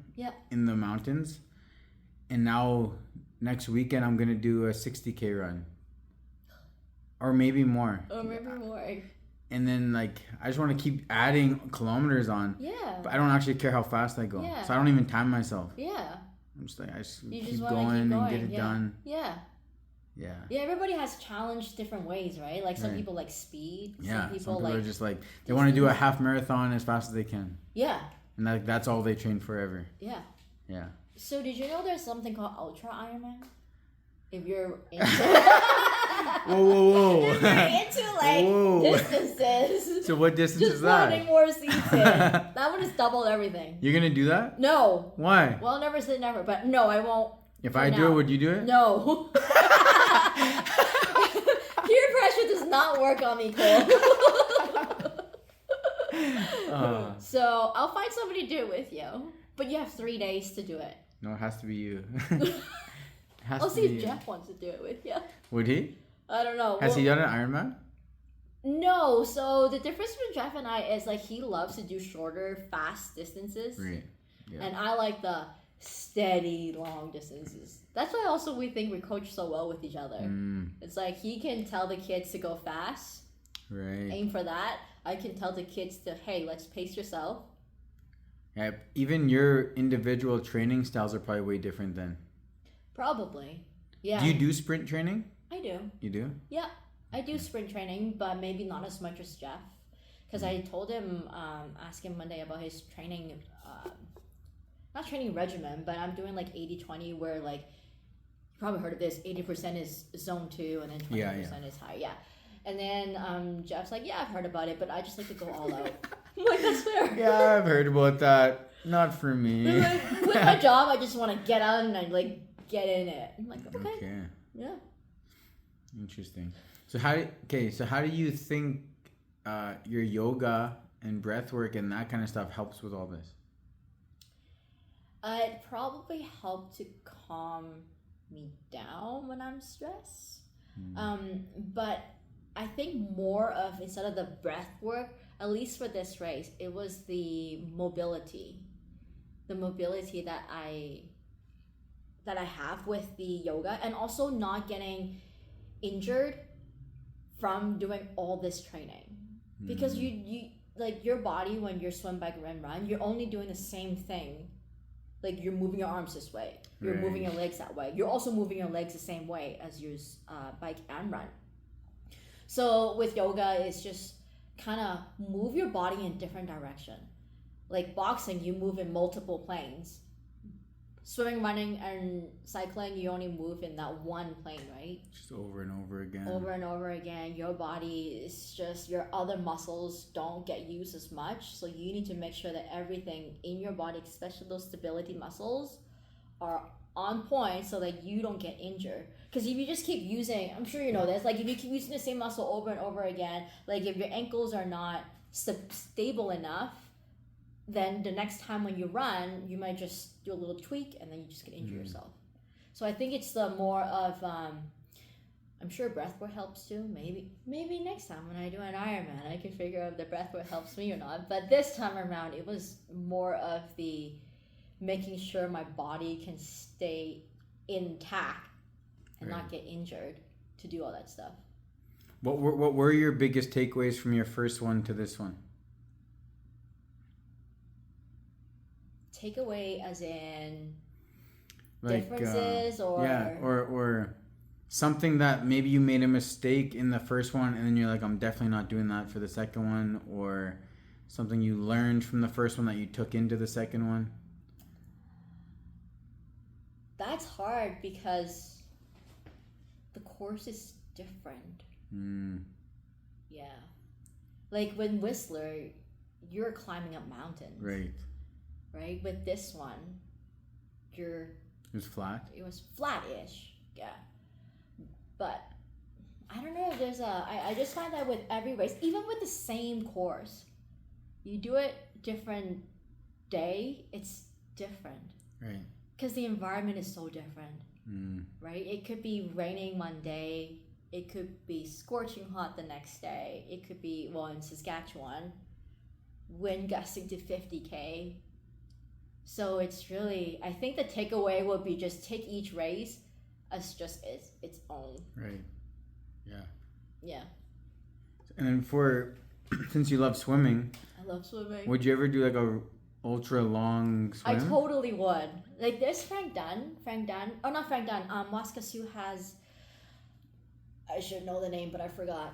in the mountains, and now next weekend I'm gonna do a 60K run, or maybe more. And then, like, I just want to keep adding kilometers on. Yeah. But I don't actually care how fast I go, so I don't even time myself. Yeah. I'm just like, I just keep going and get it done. Yeah. Yeah. Yeah, everybody has challenged different ways, right? Like, some people like speed. Yeah. Some people like, are just like, they want to do a half marathon as fast as they can. Yeah. And that's all they train forever. Yeah. Yeah. So did you know there's something called Ultra Ironman? If you're into whoa. If you're into, like, distances. So what distance is that? Just putting more seats in. That one has doubled everything. You're gonna do that? No. Why? Well, never say never, but no, I won't. If I do it, would you do it? No. Peer pressure does not work on me, Cole. So I'll find somebody to do it with you. But you have 3 days to do it. No, it has to be you. I'll see if Jeff wants to do it with you. Would he? I don't know. Has he done an Ironman? No. So the difference between Jeff and I is, like, he loves to do shorter, fast distances. Right. Yeah. And I like the steady, long distances. That's why also we think we coach so well with each other. It's like, he can tell the kids to go fast. Right. Aim for that. I can tell the kids to, hey, let's pace yourself. Yeah, even your individual training styles are probably way different then. Probably. Yeah. Do you do sprint training? I do. You do? Yeah. I do sprint training, but maybe not as much as Jeff. Because I told him, ask him Monday about his training, not training regimen, but I'm doing like 80-20 where, like, you probably heard of this, 80% is zone 2 and then 20% is high. Yeah. And then Jeff's like, yeah, I've heard about it, but I just like to go all out. I'm like, that's fair. Yeah, I've heard about that. Not for me. With my job, I just want to get out and, like, get in it. I'm like, okay. Yeah. Interesting. So how do you think your yoga and breath work and that kind of stuff helps with all this? It probably helped to calm me down when I'm stressed. But I think more of, instead of the breath work, at least for this race, it was the mobility that I have with the yoga, and also not getting injured from doing all this training. Because you like, your body, when you're swim, bike, run, you're only doing the same thing. Like, you're moving your arms this way, you're moving your legs that way, you're also moving your legs the same way as you bike and run. So with yoga, it's just kind of move your body in different direction. Like boxing, you move in multiple planes. Swimming, running, and cycling, you only move in that one plane, right? Just over and over again. Over and over again. Your body is just, your other muscles don't get used as much. So you need to make sure that everything in your body, especially those stability muscles, are on point so that you don't get injured. Because if you just keep using, I'm sure you know this, like if you keep using the same muscle over and over again, like if your ankles are not stable enough, then the next time when you run, you might just do a little tweak and then you just get injure yourself. So I think it's the more of, I'm sure breathwork helps too. Maybe next time when I do an Ironman, I can figure out if the breathwork helps me or not. But this time around, it was more of the making sure my body can stay intact and not get injured to do all that stuff. What were your biggest takeaways from your first one to this one? Takeaway as in like, differences or something that maybe you made a mistake in the first one and then you're like, I'm definitely not doing that for the second one, or something you learned from the first one that you took into the second one. That's hard because the course is different. Yeah, like when Whistler, you're climbing up mountains, right? With this one, it was flat-ish, yeah. But I don't know, I just find that with every race, even with the same course, you do it different day, it's different, right? Because the environment is so different, right? It could be raining one day, it could be scorching hot the next day, it could be, well, in Saskatchewan, wind gusting to 50k. So it's really, I think the takeaway would be just take each race as just its own. Right. Yeah. Yeah. And then since you love swimming. I love swimming. Would you ever do like a ultra long swim? I totally would. Like there's Frank Dunn. Oh, not Frank Dunn. Waskesiu has, I should know the name, but I forgot.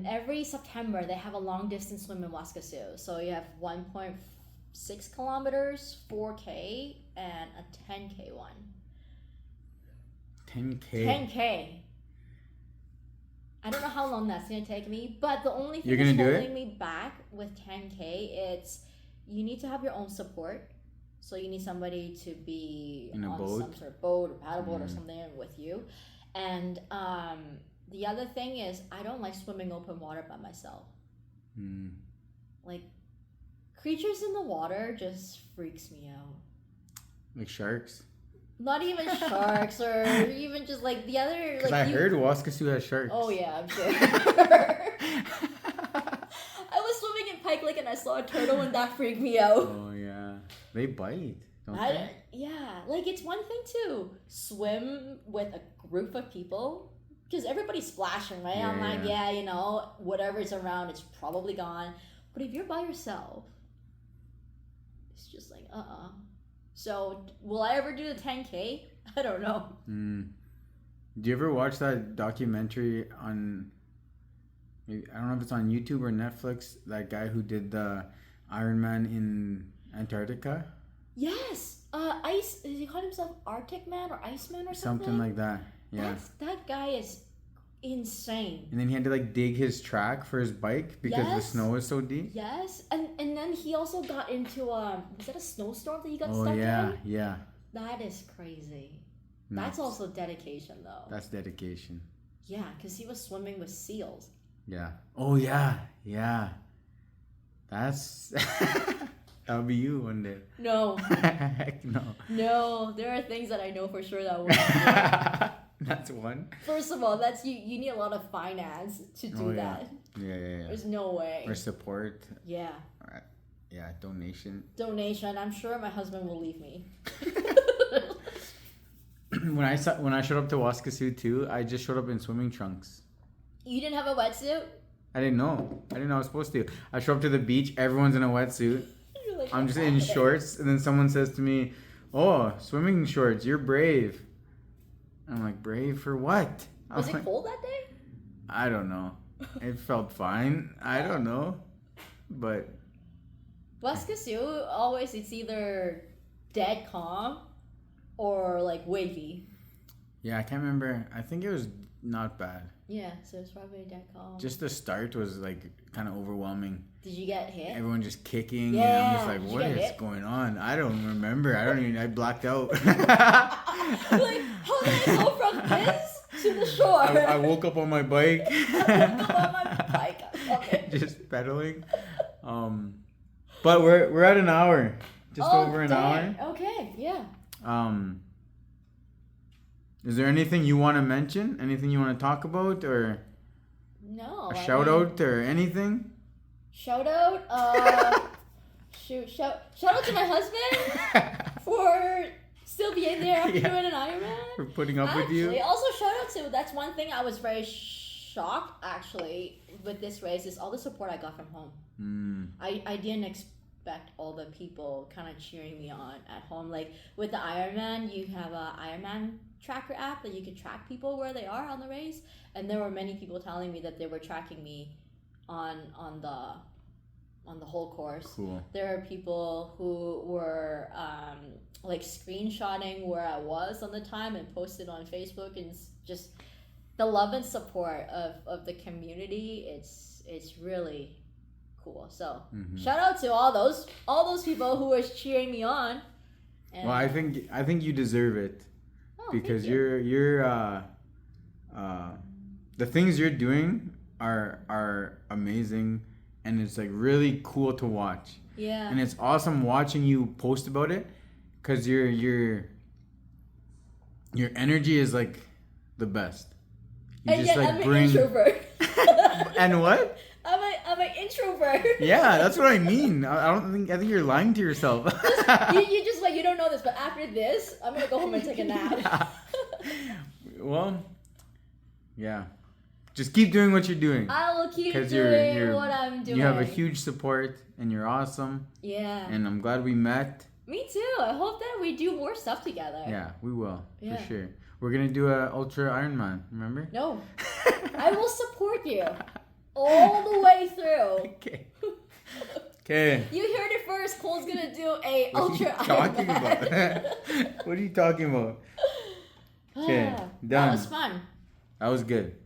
Every September they have a long distance swim in Waskesiu. So you have 1.6 kilometers, 4K, and a 10K one. 10K. I don't know how long that's going to take me, but the only thing that's holding me back with 10K, it's you need to have your own support. So you need somebody to be on some sort of boat or paddleboard or something with you. And the other thing is I don't like swimming open water by myself. Like creatures in the water just freaks me out. Like sharks? Not even sharks, or even just like the other. Like I heard Waskesiu has sharks. Oh yeah, I'm sure. I was swimming in Pike Lake and I saw a turtle and that freaked me out. Oh yeah, they bite, don't they? Yeah, like it's one thing to swim with a group of people because everybody's splashing, right? I'm like, you know, whatever's around, it's probably gone. But if you're by yourself, it's just like, So, will I ever do the 10K? I don't know. Do you ever watch that documentary on, I don't know if it's on YouTube or Netflix, that guy who did the Ironman in Antarctica? Yes! He called himself Arctic Man or Iceman or something? Something like that, yeah. That guy is insane. And then he had to like dig his track for his bike because the snow is so deep. Yes, and then he also got into was that a snowstorm that he got stuck in? Yeah. That is crazy. That's also dedication, though. That's dedication. Yeah, because he was swimming with seals. Yeah. Oh, yeah. Yeah. That's... That'll be you one day. No. Heck no. No, there are things that I know for sure that won't happen. That's one. First of all, that's you need a lot of finance to do that. Yeah. There's no way. Or support. Yeah. Alright. Yeah, donation. I'm sure my husband will leave me. When I showed up to Waskasiu too, I just showed up in swimming trunks. You didn't have a wetsuit? I didn't know I was supposed to. I show up to the beach, everyone's in a wetsuit. Like, I'm just in shorts, and then someone says to me, "Oh, swimming shorts, you're brave." I'm like, brave for what? Was it cold that day? I don't know. It felt fine. I don't know. But Waskasiu, always it's either dead calm or like wavy. Yeah, I can't remember. I think it was not bad. Yeah, so it's probably dead calm. Just the start was like kind of overwhelming. Did you get hit? Everyone just kicking. Yeah. And I'm just like, what is going on? I don't remember. I blacked out. Like, how did I go from this to the shore? I woke up on my bike. Okay. Just pedaling. But we're at an hour. Just over an hour. Okay, yeah. Is there anything you want to mention? Anything you want to talk about, or no? A shout out or anything? Shout out, shout out to my husband for still being there after doing an Ironman. For putting up with you. Also shout out to, that's one thing I was very shocked actually with this race, is all the support I got from home. I didn't expect all the people kind of cheering me on at home. Like with the Ironman, you have a Ironman tracker app that you can track people where they are on the race, and there were many people telling me that they were tracking me on the whole course. Cool. There are people who were like screenshotting where I was on the time and posted on Facebook, and just the love and support of the community. It's really cool. So shout out to all those people who were cheering me on. And, well, I think you deserve it. Because you're the things you're doing are amazing, and it's like really cool to watch. Yeah. And it's awesome watching you post about it, because your energy is like the best. You and just like I'm an introvert. And what? I'm an introvert. Yeah, that's what I mean. I think you're lying to yourself. you just like, you don't know this, but after this, I'm gonna go home and take a nap. Yeah. Well, yeah. Just keep doing what you're doing. I will keep doing what I'm doing. You have a huge support, and you're awesome. Yeah. And I'm glad we met. Me too. I hope that we do more stuff together. Yeah, we will. Yeah. For sure. We're gonna do a Ultra Ironman. Remember? No. I will support you all the way through. Okay. Okay. You heard it first. Cole's gonna do a Ultra Ironman. What are you talking about? Okay, done. That was fun. That was good.